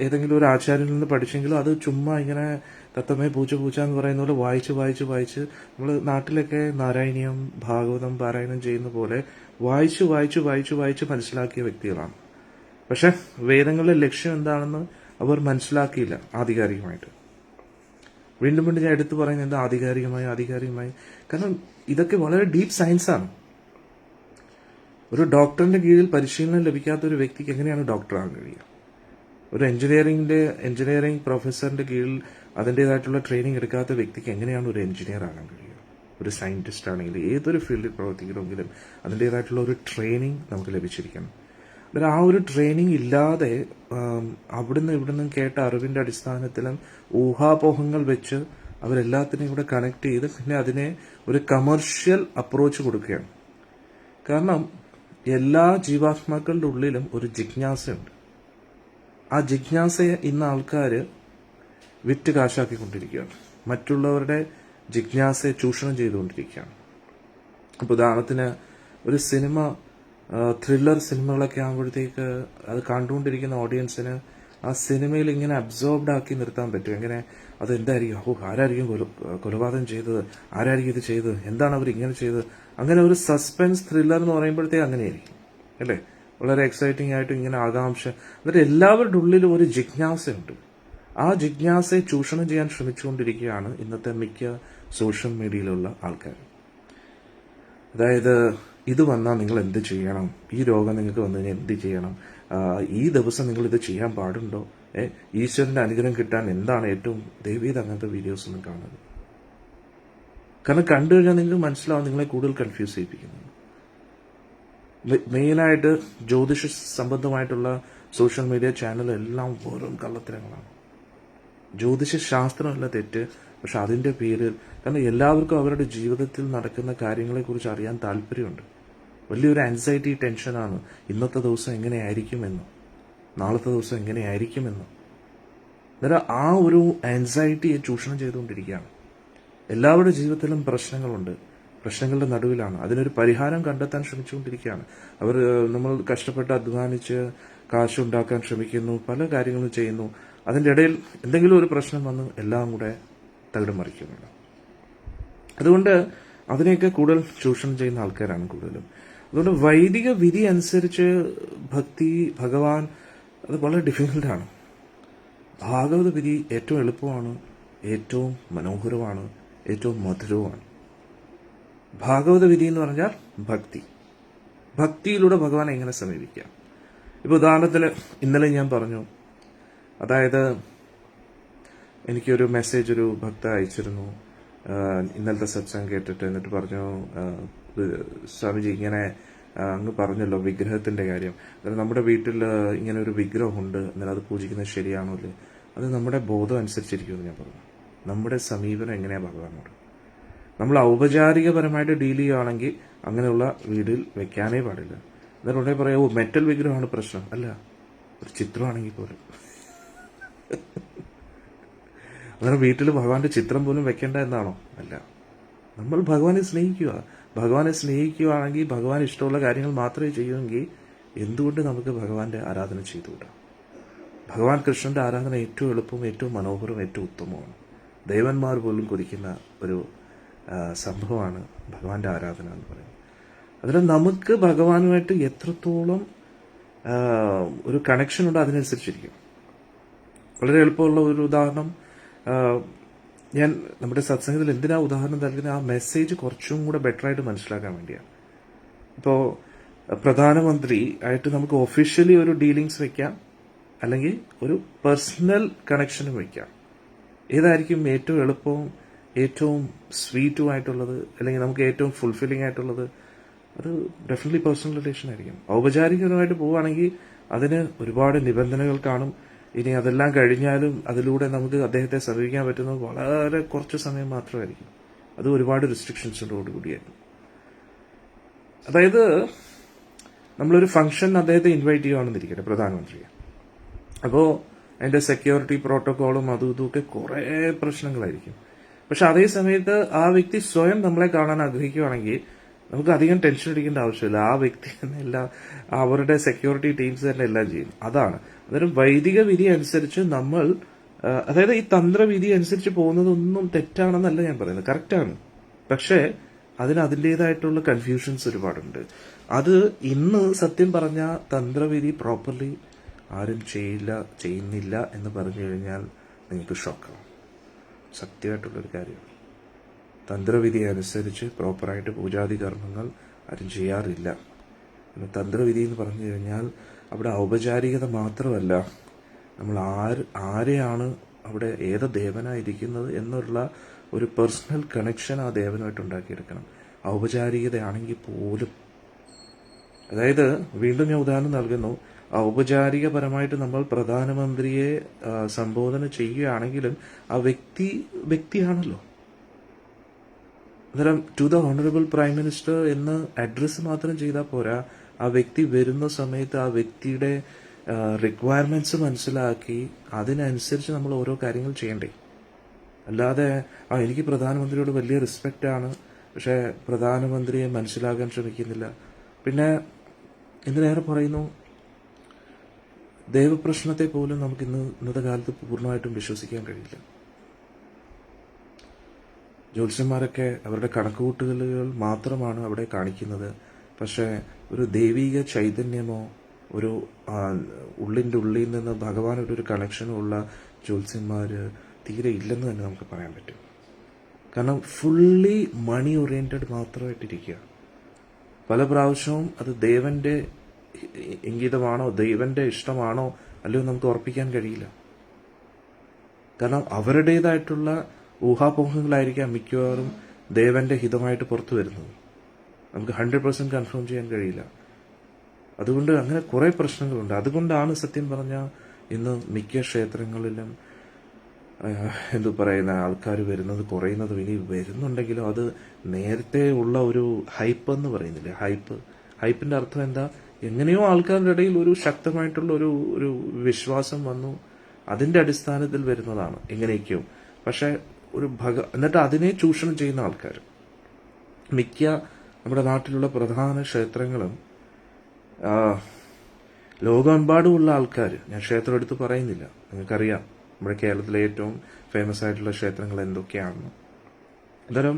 ഏതെങ്കിലും ഒരു ആചാര്യനിൽ നിന്ന് പഠിച്ചെങ്കിലും അത് ചുമ്മാ ഇങ്ങനെ തത്തമേ പൂച്ച എന്ന് പറയുന്ന പോലെ വായിച്ച് നമ്മൾ നാട്ടിലൊക്കെ നാരായണീയം ഭാഗവതം പാരായണം ചെയ്യുന്ന പോലെ വായിച്ച് മനസ്സിലാക്കിയ വ്യക്തികളാണ്. പക്ഷെ വേദങ്ങളുടെ ലക്ഷ്യം എന്താണെന്ന് അവർ മനസ്സിലാക്കിയില്ല ആധികാരികമായിട്ട്. വീണ്ടും ഞാൻ എടുത്തു പറയുന്നത് എന്താ, ആധികാരികമായി. കാരണം ഇതൊക്കെ വളരെ ഡീപ്പ് സയൻസാണ്. ഒരു ഡോക്ടറിന്റെ കീഴിൽ പരിശീലനം ലഭിക്കാത്ത ഒരു വ്യക്തിക്ക് എങ്ങനെയാണ് ഡോക്ടറാകാൻ കഴിയുക? ഒരു എഞ്ചിനീയറിംഗ് പ്രൊഫസറിന്റെ കീഴിൽ അതിൻ്റെതായിട്ടുള്ള ട്രെയിനിങ് എടുക്കാത്ത വ്യക്തിക്ക് എങ്ങനെയാണ് ഒരു എഞ്ചിനീയർ ആകാൻ കഴിയുക? ഒരു സയന്റിസ്റ്റ് ആണെങ്കിൽ, ഏതൊരു ഫീൽഡിൽ പ്രവർത്തിക്കണമെങ്കിലും അതിൻ്റെതായിട്ടുള്ള ഒരു ട്രെയിനിങ് നമുക്ക് ലഭിച്ചിരിക്കണം. എന്നാൽ ആ ഒരു ട്രെയിനിങ് ഇല്ലാതെ ഇവിടുന്ന് കേട്ട അറിവിന്റെ അടിസ്ഥാനത്തിലും ഊഹാപോഹങ്ങൾ വെച്ച് അവരെല്ലാത്തിനെയും കൂടെ കണക്ട് ചെയ്ത് പിന്നെ അതിനെ ഒരു കമേഴ്ഷ്യൽ അപ്രോച്ച് കൊടുക്കുകയാണ്. കാരണം എല്ലാ ജീവാത്മാക്കളുടെ ഉള്ളിലും ഒരു ജിജ്ഞാസയുണ്ട്. ആ ജിജ്ഞാസയെ ഇന്ന് ആൾക്കാർ വിറ്റ് കാശാക്കിക്കൊണ്ടിരിക്കുകയാണ്, മറ്റുള്ളവരുടെ ജിജ്ഞാസയെ ചൂഷണം ചെയ്തുകൊണ്ടിരിക്കുകയാണ്. അപ്പോൾ ഉദാഹരണത്തിന് ഒരു സിനിമ, ത്രില്ലർ സിനിമകളൊക്കെ ആകുമ്പോഴത്തേക്ക് അത് കണ്ടുകൊണ്ടിരിക്കുന്ന ഓഡിയൻസിന് ആ സിനിമയിൽ ഇങ്ങനെ അബ്സോർബ്ഡ് ആക്കി നിർത്താൻ പറ്റും. എങ്ങനെ? അതെന്തായിരിക്കും, ആരായിരിക്കും കൊലപാതകം ചെയ്തത്, ആരായിരിക്കും ഇത് ചെയ്തത്, എന്താണ് അവർ ഇങ്ങനെ ചെയ്തത്, അങ്ങനെ ഒരു സസ്പെൻസ് ത്രില്ലർ എന്ന് പറയുമ്പോഴത്തേക്ക് അങ്ങനെയായിരിക്കും അല്ലേ? വളരെ എക്സൈറ്റിംഗ് ആയിട്ട് ഇങ്ങനെ ആകാംക്ഷ. എന്നിട്ട് എല്ലാവരുടെ ഉള്ളിലും ഒരു ജിജ്ഞാസയുണ്ട്. ആ ജിജ്ഞാസയെ ചൂഷണം ചെയ്യാൻ ശ്രമിച്ചുകൊണ്ടിരിക്കുകയാണ് ഇന്നത്തെ മിക്ക സോഷ്യൽ മീഡിയയിലുള്ള ആൾക്കാർ. അതായത്, ഇത് വന്നാൽ നിങ്ങൾ എന്ത് ചെയ്യണം, ഈ രോഗം നിങ്ങൾക്ക് വന്നു കഴിഞ്ഞാൽ എന്ത് ചെയ്യണം, ഈ ദിവസം നിങ്ങൾ ഇത് ചെയ്യാൻ പാടുണ്ടോ, ഈശ്വരന്റെ അനുഗ്രഹം കിട്ടാൻ എന്താണ് ഏറ്റവും, ദൈവീത് അങ്ങനത്തെ വീഡിയോസ് ഒന്നും കാണുന്നത്. കാരണം കണ്ടു കഴിഞ്ഞാൽ നിങ്ങൾക്ക് മനസ്സിലാവും നിങ്ങളെ കൂടുതൽ കൺഫ്യൂസ് ചെയ്യിപ്പിക്കുന്നത്. മെയിനായിട്ട് ജ്യോതിഷ സംബന്ധമായിട്ടുള്ള സോഷ്യൽ മീഡിയ ചാനലെല്ലാം വെറും കള്ളത്തരങ്ങളാണ്. ജ്യോതിഷ ശാസ്ത്രമല്ല തെറ്റ്, പക്ഷെ അതിന്റെ പേരിൽ, കാരണം എല്ലാവർക്കും അവരുടെ ജീവിതത്തിൽ നടക്കുന്ന കാര്യങ്ങളെക്കുറിച്ച് അറിയാൻ താല്പര്യമുണ്ട്. വലിയൊരു ആൻസൈറ്റി, ടെൻഷനാണ് ഇന്നത്തെ ദിവസം എങ്ങനെയായിരിക്കുമെന്ന്, നാളത്തെ ദിവസം എങ്ങനെയായിരിക്കുമെന്ന്. അന്നേരം ആ ഒരു ആൻസൈറ്റിയെ ചൂഷണം ചെയ്തുകൊണ്ടിരിക്കുകയാണ്. എല്ലാവരുടെ ജീവിതത്തിലും പ്രശ്നങ്ങളുണ്ട്, പ്രശ്നങ്ങളുടെ നടുവിലാണ്. അതിനൊരു പരിഹാരം കണ്ടെത്താൻ ശ്രമിച്ചുകൊണ്ടിരിക്കുകയാണ് അവർ. നമ്മൾ കഷ്ടപ്പെട്ട് അധ്വാനിച്ച് കാശുണ്ടാക്കാൻ ശ്രമിക്കുന്നു, പല കാര്യങ്ങളും ചെയ്യുന്നു. അതിൻ്റെ ഇടയിൽ എന്തെങ്കിലും ഒരു പ്രശ്നം വന്ന് എല്ലാം കൂടെ തകിടം മറിക്കുന്നുണ്ട്. അതുകൊണ്ട് അതിനെയൊക്കെ കൂടുതൽ ചൂഷണം ചെയ്യുന്ന ആൾക്കാരാണ് കൂടുതലും. അതുകൊണ്ട് വൈദിക വിധി അനുസരിച്ച് ഭഗവാൻ അത് വളരെ ഡിഫിക്കൽട്ടാണ്. ഭാഗവത വിധി ഏറ്റവും എളുപ്പമാണ്, ഏറ്റവും മനോഹരമാണ്, ഏറ്റവും മധുരവുമാണ്. ഭാഗവത വിധി എന്ന് പറഞ്ഞാൽ ഭക്തിയിലൂടെ ഭഗവാനെ എങ്ങനെ സമീപിക്കാം. ഇപ്പോൾ ഉദാഹരണത്തിന് ഇന്നലെ ഞാൻ പറഞ്ഞു, അതായത് എനിക്കൊരു മെസ്സേജ് ഒരു ഭക്ത അയച്ചിരുന്നു ഇന്നലത്തെ സത്സംഗം കേട്ടിട്ട്. എന്നിട്ട് പറഞ്ഞു, സ്വാമിജി ഇങ്ങനെ അങ്ങ് പറഞ്ഞല്ലോ വിഗ്രഹത്തിന്റെ കാര്യം, അതായത് നമ്മുടെ വീട്ടിൽ ഇങ്ങനെ ഒരു വിഗ്രഹമുണ്ട്, എന്നാൽ അത് പൂജിക്കുന്നത് ശരിയാണോ അല്ലേ? അത് നമ്മുടെ ബോധം അനുസരിച്ചിരിക്കുമെന്ന് ഞാൻ പറഞ്ഞു. നമ്മുടെ സമീപനം എങ്ങനെയാണ് ഭഗവാനോട്? നമ്മൾ ഔപചാരികപരമായിട്ട് ഡീൽ ചെയ്യുകയാണെങ്കിൽ അങ്ങനെയുള്ള വീട്ടിൽ വെക്കാനേ പാടില്ല. എന്നിട്ട് ഉടനെ പറയാമോ മെറ്റൽ വിഗ്രഹമാണ് പ്രശ്നം. അല്ല, ഒരു ചിത്രമാണെങ്കിൽ പോലും. അങ്ങനെ വീട്ടിൽ ഭഗവാന്റെ ചിത്രം പോലും വെക്കേണ്ട എന്നാണോ? അല്ല. നമ്മൾ ഭഗവാനെ സ്നേഹിക്കുകയാണെങ്കിൽ ഭഗവാൻ ഇഷ്ടമുള്ള കാര്യങ്ങൾ മാത്രമേ ചെയ്യുമെങ്കിൽ എന്തുകൊണ്ട് നമുക്ക് ഭഗവാന്റെ ആരാധന ചെയ്തുകൂടാ? ഭഗവാൻ കൃഷ്ണന്റെ ആരാധന ഏറ്റവും എളുപ്പവും ഏറ്റവും മനോഹരവും ഏറ്റവും ഉത്തമവുമാണ്. ദേവന്മാർ പോലും കൊതിക്കുന്ന ഒരു സംഭവമാണ് ഭഗവാന്റെ ആരാധന എന്ന് പറയുന്നത്. അതിൽ നമുക്ക് ഭഗവാനുമായിട്ട് എത്രത്തോളം ഒരു കണക്ഷൻ ഉണ്ട് അതിനനുസരിച്ചിരിക്കും. വളരെ എളുപ്പമുള്ള ഒരു ഉദാഹരണം ഞാൻ നമ്മുടെ സത്സംഗത്തിൽ എന്തിനാ ഉദാഹരണം നൽകുന്നത്, ആ മെസ്സേജ് കുറച്ചും കൂടെ ബെറ്ററായിട്ട് മനസ്സിലാക്കാൻ വേണ്ടിയാണ്. ഇപ്പോൾ പ്രധാനമന്ത്രി ആയിട്ട് നമുക്ക് ഒഫീഷ്യലി ഒരു ഡീലിങ്സ് വെക്കാം, അല്ലെങ്കിൽ ഒരു പേഴ്സണൽ കണക്ഷനും വെക്കാം. ഏതായിരിക്കും ഏറ്റവും എളുപ്പവും ഏറ്റവും സ്വീറ്റുമായിട്ടുള്ളത്, അല്ലെങ്കിൽ നമുക്ക് ഏറ്റവും ഫുൾഫില്ലിംഗ് ആയിട്ടുള്ളത്? അത് ഡെഫിനറ്റ്ലി പേഴ്സണൽ റിലേഷൻ ആയിരിക്കും. ഔപചാരികമായിട്ട് പോവുകയാണെങ്കിൽ അതിന് ഒരുപാട് നിബന്ധനകൾ കാണും. ഇനി അതെല്ലാം കഴിഞ്ഞാലും അതിലൂടെ നമുക്ക് അദ്ദേഹത്തെ സമീപിക്കാൻ പറ്റുന്നത് വളരെ കുറച്ച് സമയം മാത്രമായിരിക്കും. അത് ഒരുപാട് റെസ്ട്രിക്ഷൻസിനോടുകൂടിയായിരുന്നു. അതായത് നമ്മളൊരു ഫംഗ്ഷൻ അദ്ദേഹത്തെ ഇൻവൈറ്റ് ചെയ്യുകയാണെന്നിരിക്കട്ടെ, പ്രധാനമന്ത്രിയെ. അപ്പോൾ അതിന്റെ സെക്യൂരിറ്റി പ്രോട്ടോക്കോളും അതും ഇതുമൊക്കെ കുറേ പ്രശ്നങ്ങളായിരിക്കും. പക്ഷെ അതേ സമയത്ത് ആ വ്യക്തി സ്വയം നമ്മളെ കാണാൻ ആഗ്രഹിക്കുകയാണെങ്കിൽ നമുക്ക് അധികം ടെൻഷൻ അടിക്കേണ്ട ആവശ്യമില്ല. ആ വ്യക്തി തന്നെ എല്ലാം, അവരുടെ സെക്യൂരിറ്റി ടീംസ് തന്നെ എല്ലാം ചെയ്യും. അതാണ് അന്നേരം വൈദിക വിധി അനുസരിച്ച് നമ്മൾ, അതായത് ഈ തന്ത്രവിധി അനുസരിച്ച് പോകുന്നതൊന്നും തെറ്റാണെന്നല്ല ഞാൻ പറയുന്നത്, കറക്റ്റാണ്. പക്ഷേ അതിന് അതിൻ്റെതായിട്ടുള്ള കൺഫ്യൂഷൻസ് ഒരുപാടുണ്ട്. അത് ഇന്ന് സത്യം പറഞ്ഞ തന്ത്രവിധി പ്രോപ്പർലി ആരും ചെയ്യുന്നില്ല എന്ന് പറഞ്ഞു കഴിഞ്ഞാൽ നിങ്ങൾക്ക് ഷോക്കാവും. സത്യമായിട്ടുള്ളൊരു കാര്യമാണ്. തന്ത്രവിധി അനുസരിച്ച് പ്രോപ്പറായിട്ട് പൂജാതി കർമ്മങ്ങൾ ആരും ചെയ്യാറില്ല. തന്ത്രവിധി എന്ന് പറഞ്ഞു കഴിഞ്ഞാൽ അവിടെ ഔപചാരികത മാത്രമല്ല, നമ്മൾ ആരെയാണ് അവിടെ ഏത് ദേവനായിരിക്കുന്നത് എന്നുള്ള ഒരു പേഴ്സണൽ കണക്ഷൻ ആ ദേവനുമായിട്ട് ഉണ്ടാക്കിയെടുക്കണം, ഔപചാരികതയാണെങ്കിൽ പോലും. അതായത് വീണ്ടും ഞാൻ ഉദാഹരണം നൽകുന്നു, ഔപചാരികപരമായിട്ട് നമ്മൾ പ്രധാനമന്ത്രിയെ സംബോധന ചെയ്യുകയാണെങ്കിലും ആ വ്യക്തിയാണല്ലോ. അന്നേരം to the honourable prime minister എന്ന് അഡ്രസ്സ് മാത്രം ചെയ്താൽ പോരാ, ആ വ്യക്തി വരുന്ന സമയത്ത് ആ വ്യക്തിയുടെ റിക്വയർമെന്റ്സ് മനസ്സിലാക്കി അതിനനുസരിച്ച് നമ്മൾ ഓരോ കാര്യങ്ങൾ ചെയ്യണ്ടേ. അല്ലാതെ എനിക്ക് പ്രധാനമന്ത്രിയോട് വലിയ റെസ്പെക്റ്റ് ആണ്, പക്ഷെ പ്രധാനമന്ത്രിയെ മനസ്സിലാക്കാൻ ശ്രമിക്കുന്നില്ല. പിന്നെ എന്തിനേറെ പറയുന്നു, ദൈവപ്രശ്നത്തെ പോലും നമുക്ക് ഇന്നത്തെ കാലത്ത് പൂർണ്ണമായിട്ടും വിശ്വസിക്കാൻ കഴിയില്ല. ജ്യോത്സ്യന്മാരൊക്കെ അവരുടെ കണക്കുകൂട്ടലുകൾ മാത്രമാണ് അവിടെ കാണിക്കുന്നത്. പക്ഷെ ഒരു ദൈവിക ചൈതന്യമോ ഒരു ഉള്ളിൻ്റെ ഉള്ളിൽ നിന്ന് ഭഗവാനോട് ഒരു കണക്ഷനോ ഉള്ള ജ്യോത്സ്യന്മാർ തീരെ ഇല്ലെന്ന് തന്നെ നമുക്ക് പറയാൻ പറ്റും. കാരണം ഫുള്ളി മണി ഓറിയന്റഡ് മാത്രമായിട്ടിരിക്കുക. പല പ്രാവശ്യവും അത് ദേവന്റെ ഇംഗിതമാണോ ദൈവന്റെ ഇഷ്ടമാണോ അല്ലയോ നമുക്ക് ഉറപ്പിക്കാൻ കഴിയില്ല. കാരണം അവരുടേതായിട്ടുള്ള ഊഹാപോഹങ്ങളായിരിക്കാം മിക്കവാറും ദേവന്റെ ഹിതമായിട്ട് പുറത്തു വരുന്നത്. നമുക്ക് 100% കൺഫേം ചെയ്യാൻ കഴിയില്ല. അതുകൊണ്ട് അങ്ങനെ കുറെ പ്രശ്നങ്ങളുണ്ട്. അതുകൊണ്ടാണ് സത്യം പറഞ്ഞാൽ ഇന്ന് മിക്ക ക്ഷേത്രങ്ങളിലും പറയുന്ന ആൾക്കാർ വരുന്നത് കുറയുന്നതും, ഇനി വരുന്നുണ്ടെങ്കിലും അത് നേരത്തെ ഉള്ള ഒരു ഹൈപ്പ് എന്ന് പറയുന്നില്ലേ, ഹൈപ്പിന്റെ അർത്ഥം എന്താ, എങ്ങനെയോ ആൾക്കാരുടെ ഇടയിൽ ഒരു ശക്തമായിട്ടുള്ള ഒരു വിശ്വാസം വന്നു, അതിന്റെ അടിസ്ഥാനത്തിൽ വരുന്നതാണ് എങ്ങനെയൊക്കെയോ. പക്ഷെ എന്നിട്ട് അതിനെ ചൂഷണം ചെയ്യുന്ന ആൾക്കാർ മിക്ക നമ്മുടെ നാട്ടിലുള്ള പ്രധാന ക്ഷേത്രങ്ങളും ലോകമെമ്പാടുമുള്ള ആൾക്കാർ, ഞാൻ ക്ഷേത്രം എടുത്ത് പറയുന്നില്ല, നിങ്ങൾക്കറിയാം നമ്മുടെ കേരളത്തിലെ ഏറ്റവും ഫേമസ് ആയിട്ടുള്ള ക്ഷേത്രങ്ങൾ എന്തൊക്കെയാണെന്ന്. അന്നേരം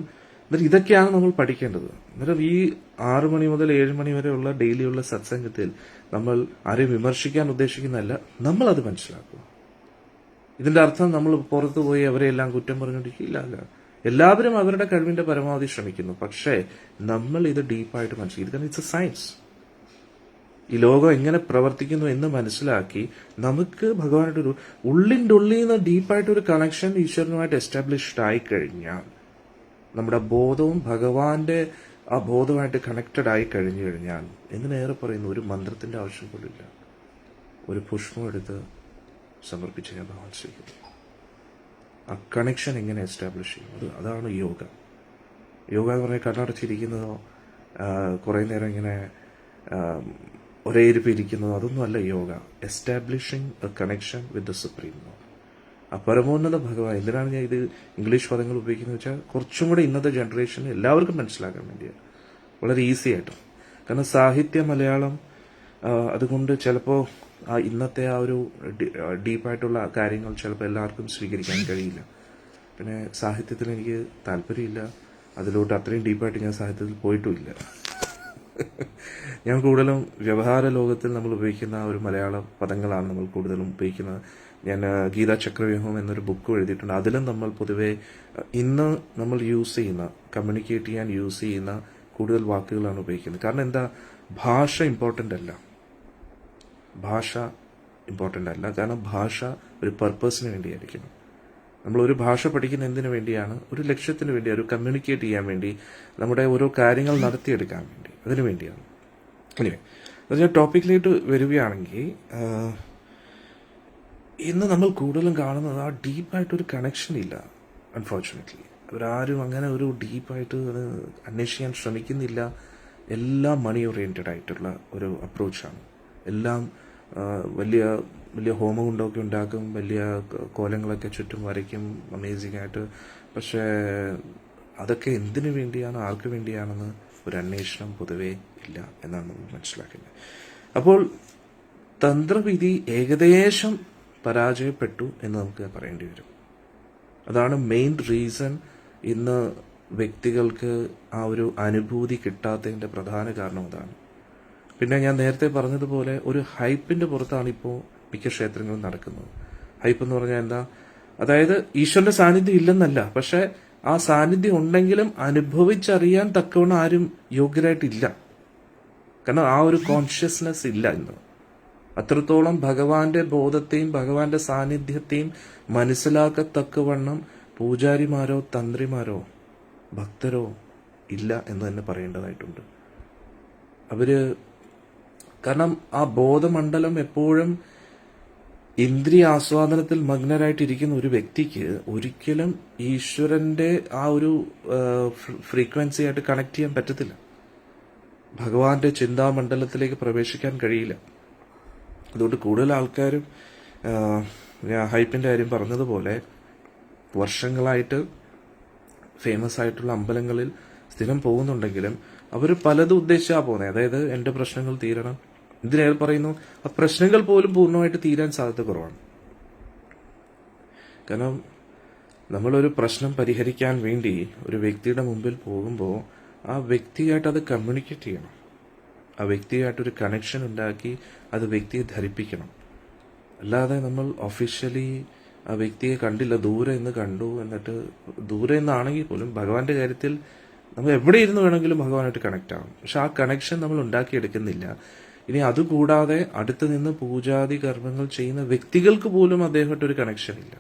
ഇതൊക്കെയാണ് നമ്മൾ പഠിക്കേണ്ടത്. അന്നേരം ഈ 6 മണി മുതൽ 7 മണി വരെയുള്ള ഡെയിലിയുള്ള സത്സംഗത്തിൽ നമ്മൾ ആരെയും വിമർശിക്കാൻ ഉദ്ദേശിക്കുന്നതല്ല, നമ്മൾ അത് മനസ്സിലാക്കുക. ഇതിന്റെ അർത്ഥം നമ്മൾ പുറത്തു പോയി അവരെല്ലാം കുറ്റം പറഞ്ഞുകൊണ്ടിരിക്കില്ല. എല്ലാവരും അവരുടെ കഴിവിന്റെ പരമാവധി ശ്രമിക്കുന്നു. പക്ഷേ നമ്മൾ ഇത് ഡീപ്പായിട്ട് മനസ്സിലാക്കി, ഇറ്റ്സ് എ സയൻസ്. ഈ ലോകം എങ്ങനെ പ്രവർത്തിക്കുന്നു എന്ന് മനസ്സിലാക്കി നമുക്ക് ഭഗവാനായിട്ടൊരു ഉള്ളിൻ്റെ ഉള്ളിൽ നിന്ന് ഡീപ്പായിട്ടൊരു കണക്ഷൻ ഈശ്വരനുമായിട്ട് എസ്റ്റാബ്ലിഷ്ഡ് ആയി കഴിഞ്ഞാൽ, നമ്മുടെ ബോധവും ഭഗവാന്റെ ആ ബോധമായിട്ട് കണക്റ്റഡ് ആയി കഴിഞ്ഞു കഴിഞ്ഞാൽ, എന്തിനേറെ പറയുന്നു, ഒരു മന്ത്രത്തിന്റെ ആവശ്യം പോലില്ല. ഒരു പുഷ്പം എടുത്ത് സമർപ്പിച്ച് ഞാൻ ഭഗവാൻ സ്വീകരിക്കും. ആ കണക്ഷൻ എങ്ങനെ എസ്റ്റാബ്ലിഷ് ചെയ്യും, അതാണ് യോഗ. യോഗ എന്ന് പറഞ്ഞാൽ കണ്ണടച്ചിരിക്കുന്നതോ കുറേ നേരം ഇങ്ങനെ ഒരേ ഇരിപ്പ് ഇരിക്കുന്നതോ അതൊന്നും അല്ല yoga. Establishing A connection with the supreme Lord, ആ പരമോന്നത ഭഗവാൻ. എന്തിനാണ് ഞാൻ ഇത് ഇംഗ്ലീഷ് പദങ്ങൾ ഉപയോഗിക്കുന്നത് വെച്ചാൽ കുറച്ചും കൂടെ ഇന്നത്തെ ജനറേഷന് എല്ലാവർക്കും മനസ്സിലാക്കാൻ വേണ്ടിയാണ്, വളരെ ഈസി ആയിട്ടും. കാരണം സാഹിത്യ മലയാളം അതുകൊണ്ട് ചിലപ്പോൾ ഇന്നത്തെ ആ ഒരു ഡീപ്പായിട്ടുള്ള കാര്യങ്ങൾ ചിലപ്പോൾ എല്ലാവർക്കും സ്വീകരിക്കാൻ കഴിയില്ല. പിന്നെ സാഹിത്യത്തിൽ എനിക്ക് താല്പര്യമില്ല, അതിലോട്ട് അത്രയും ഡീപ്പായിട്ട് ഞാൻ സാഹിത്യത്തിൽ പോയിട്ടുമില്ല. ഞാൻ കൂടുതലും വ്യവഹാര ലോകത്തിൽ നമ്മൾ ഉപയോഗിക്കുന്ന ഒരു മലയാള പദങ്ങളാണ് നമ്മൾ കൂടുതലും ഉപയോഗിക്കുന്നത്. ഞാൻ ഗീതാ ചക്രവ്യൂഹം എന്നൊരു ബുക്ക് എഴുതിയിട്ടുണ്ട്. അതിലും നമ്മൾ പൊതുവെ ഇന്ന് നമ്മൾ യൂസ് ചെയ്യുന്ന, കമ്മ്യൂണിക്കേറ്റ് ചെയ്യാൻ യൂസ് ചെയ്യുന്ന കൂടുതൽ വാക്കുകളാണ് ഉപയോഗിക്കുന്നത്. കാരണം എന്താ, ഭാഷ ഇമ്പോർട്ടൻ്റ് അല്ല. ഭാഷ ഇമ്പോർട്ടൻ്റ് അല്ല, കാരണം ഭാഷ ഒരു പർപ്പസിന് വേണ്ടിയായിരിക്കണം. നമ്മളൊരു ഭാഷ പഠിക്കുന്ന എന്തിനു വേണ്ടിയാണ്? ഒരു ലക്ഷ്യത്തിന് വേണ്ടി, ഒരു കമ്മ്യൂണിക്കേറ്റ് ചെയ്യാൻ വേണ്ടി, നമ്മുടെ ഓരോ കാര്യങ്ങൾ നടത്തിയെടുക്കാൻ വേണ്ടി, അതിനു വേണ്ടിയാണ്. എനിവേ, ഞാൻ ടോപ്പിക്കിലേക്ക് വരികയാണെങ്കിൽ, ഇന്ന് നമ്മൾ കൂടുതലും കാണുന്നത് ആ ഡീപ്പായിട്ടൊരു കണക്ഷൻ ഇല്ല. അൺഫോർച്ചുനേറ്റ്ലി അവരാരും അങ്ങനെ ഒരു ഡീപ്പായിട്ട് അത് അന്വേഷിക്കാൻ ശ്രമിക്കുന്നില്ല. എല്ലാം മണി ഓറിയൻറ്റഡ് ആയിട്ടുള്ള ഒരു അപ്രോച്ചാണ്. എല്ലാം വലിയ വലിയ ഹോമകുണ്ടമൊക്കെ ഉണ്ടാക്കും, വലിയ കോലങ്ങളൊക്കെ ചുറ്റും വരയ്ക്കും, അമേസിംഗ് ആയിട്ട്. പക്ഷേ അതൊക്കെ എന്തിനു വേണ്ടിയാണ്, ആർക്ക് വേണ്ടിയാണെന്ന് ഒരു അന്വേഷണം പൊതുവേ ഇല്ല എന്നാണ് നമ്മൾ മനസ്സിലാക്കുന്നത്. അപ്പോൾ തന്ത്രവിധി ഏകദേശം പരാജയപ്പെട്ടു എന്ന് നമുക്ക് പറയേണ്ടി വരും. അതാണ് മെയിൻ റീസൺ ഇന്ന് വ്യക്തികൾക്ക് ആ ഒരു അനുഭൂതി കിട്ടാത്തതിൻ്റെ പ്രധാന കാരണം അതാണ്. പിന്നെ ഞാൻ നേരത്തെ പറഞ്ഞതുപോലെ ഒരു ഹൈപ്പിന്റെ പുറത്താണ് ഇപ്പോൾ മിക്ക ക്ഷേത്രങ്ങളും നടക്കുന്നത്. ഹൈപ്പ് എന്ന് പറഞ്ഞാൽ എന്താ? അതായത് ഈശ്വരന്റെ സാന്നിധ്യം ഇല്ലെന്നല്ല, പക്ഷെ ആ സാന്നിധ്യം ഉണ്ടെങ്കിലും അനുഭവിച്ചറിയാൻ തക്കവണ്ണം ആരും യോഗ്യരായിട്ടില്ല. കാരണം ആ ഒരു കോൺഷ്യസ്നെസ് ഇല്ല ഇന്ന്. അത്രത്തോളം ഭഗവാന്റെ ബോധത്തെയും ഭഗവാന്റെ സാന്നിധ്യത്തെയും മനസ്സിലാക്കത്തക്കവണ്ണം പൂജാരിമാരോ തന്ത്രിമാരോ ഭക്തരോ ഇല്ല എന്ന് തന്നെ പറയേണ്ടതായിട്ടുണ്ട്. കാരണം ആ ബോധമണ്ഡലം എപ്പോഴും ഇന്ദ്രിയ ആസ്വാദനത്തിൽ മഗ്നരായിട്ടിരിക്കുന്ന ഒരു വ്യക്തിക്ക് ഒരിക്കലും ഈശ്വരന്റെ ആ ഒരു ഫ്രീക്വൻസി ആയിട്ട് കണക്ട് ചെയ്യാൻ പറ്റത്തില്ല. ഭഗവാന്റെ ചിന്താമണ്ഡലത്തിലേക്ക് പ്രവേശിക്കാൻ കഴിയില്ല. അതുകൊണ്ട് കൂടുതൽ ആൾക്കാരും ഞാൻ ഹൈപ്പിന്റെ കാര്യം പറഞ്ഞതുപോലെ വർഷങ്ങളായിട്ട് ഫേമസ് ആയിട്ടുള്ള അമ്പലങ്ങളിൽ സ്ഥിരം പോകുന്നുണ്ടെങ്കിലും അവർ പലതും ഉദ്ദേശിച്ചാണ് പോകുന്നത്. അതായത് എൻ്റെ പ്രശ്നങ്ങൾ തീരണം, ഇതിനേറെ പറയുന്നു, ആ പ്രശ്നങ്ങൾ പോലും പൂർണ്ണമായിട്ട് തീരാൻ സാധ്യത കുറവാണ്. കാരണം നമ്മളൊരു പ്രശ്നം പരിഹരിക്കാൻ വേണ്ടി ഒരു വ്യക്തിയുടെ മുമ്പിൽ പോകുമ്പോൾ ആ വ്യക്തിയായിട്ട് അത് കമ്മ്യൂണിക്കേറ്റ് ചെയ്യണം, ആ വ്യക്തിയായിട്ടൊരു കണക്ഷൻ ഉണ്ടാക്കി അത് വ്യക്തിയെ ധരിപ്പിക്കണം. അല്ലാതെ നമ്മൾ ഒഫീഷ്യലി ആ വ്യക്തിയെ കണ്ടില്ല, ദൂരെ നിന്ന് കണ്ടു, എന്നിട്ട് ദൂരെ നിന്നാണെങ്കിൽ പോലും ഭഗവാന്റെ കാര്യത്തിൽ നമ്മൾ എവിടെ ഇരുന്ന് വേണമെങ്കിലും ഭഗവാനായിട്ട് കണക്ട് ആവും. പക്ഷെ ആ കണക്ഷൻ നമ്മൾ ഉണ്ടാക്കിയെടുക്കുന്നില്ല. ഇനി അതുകൂടാതെ അടുത്ത് നിന്ന് പൂജാതി കർമ്മങ്ങൾ ചെയ്യുന്ന വ്യക്തികൾക്ക് പോലും അദ്ദേഹമായിട്ടൊരു കണക്ഷൻ ഇല്ല.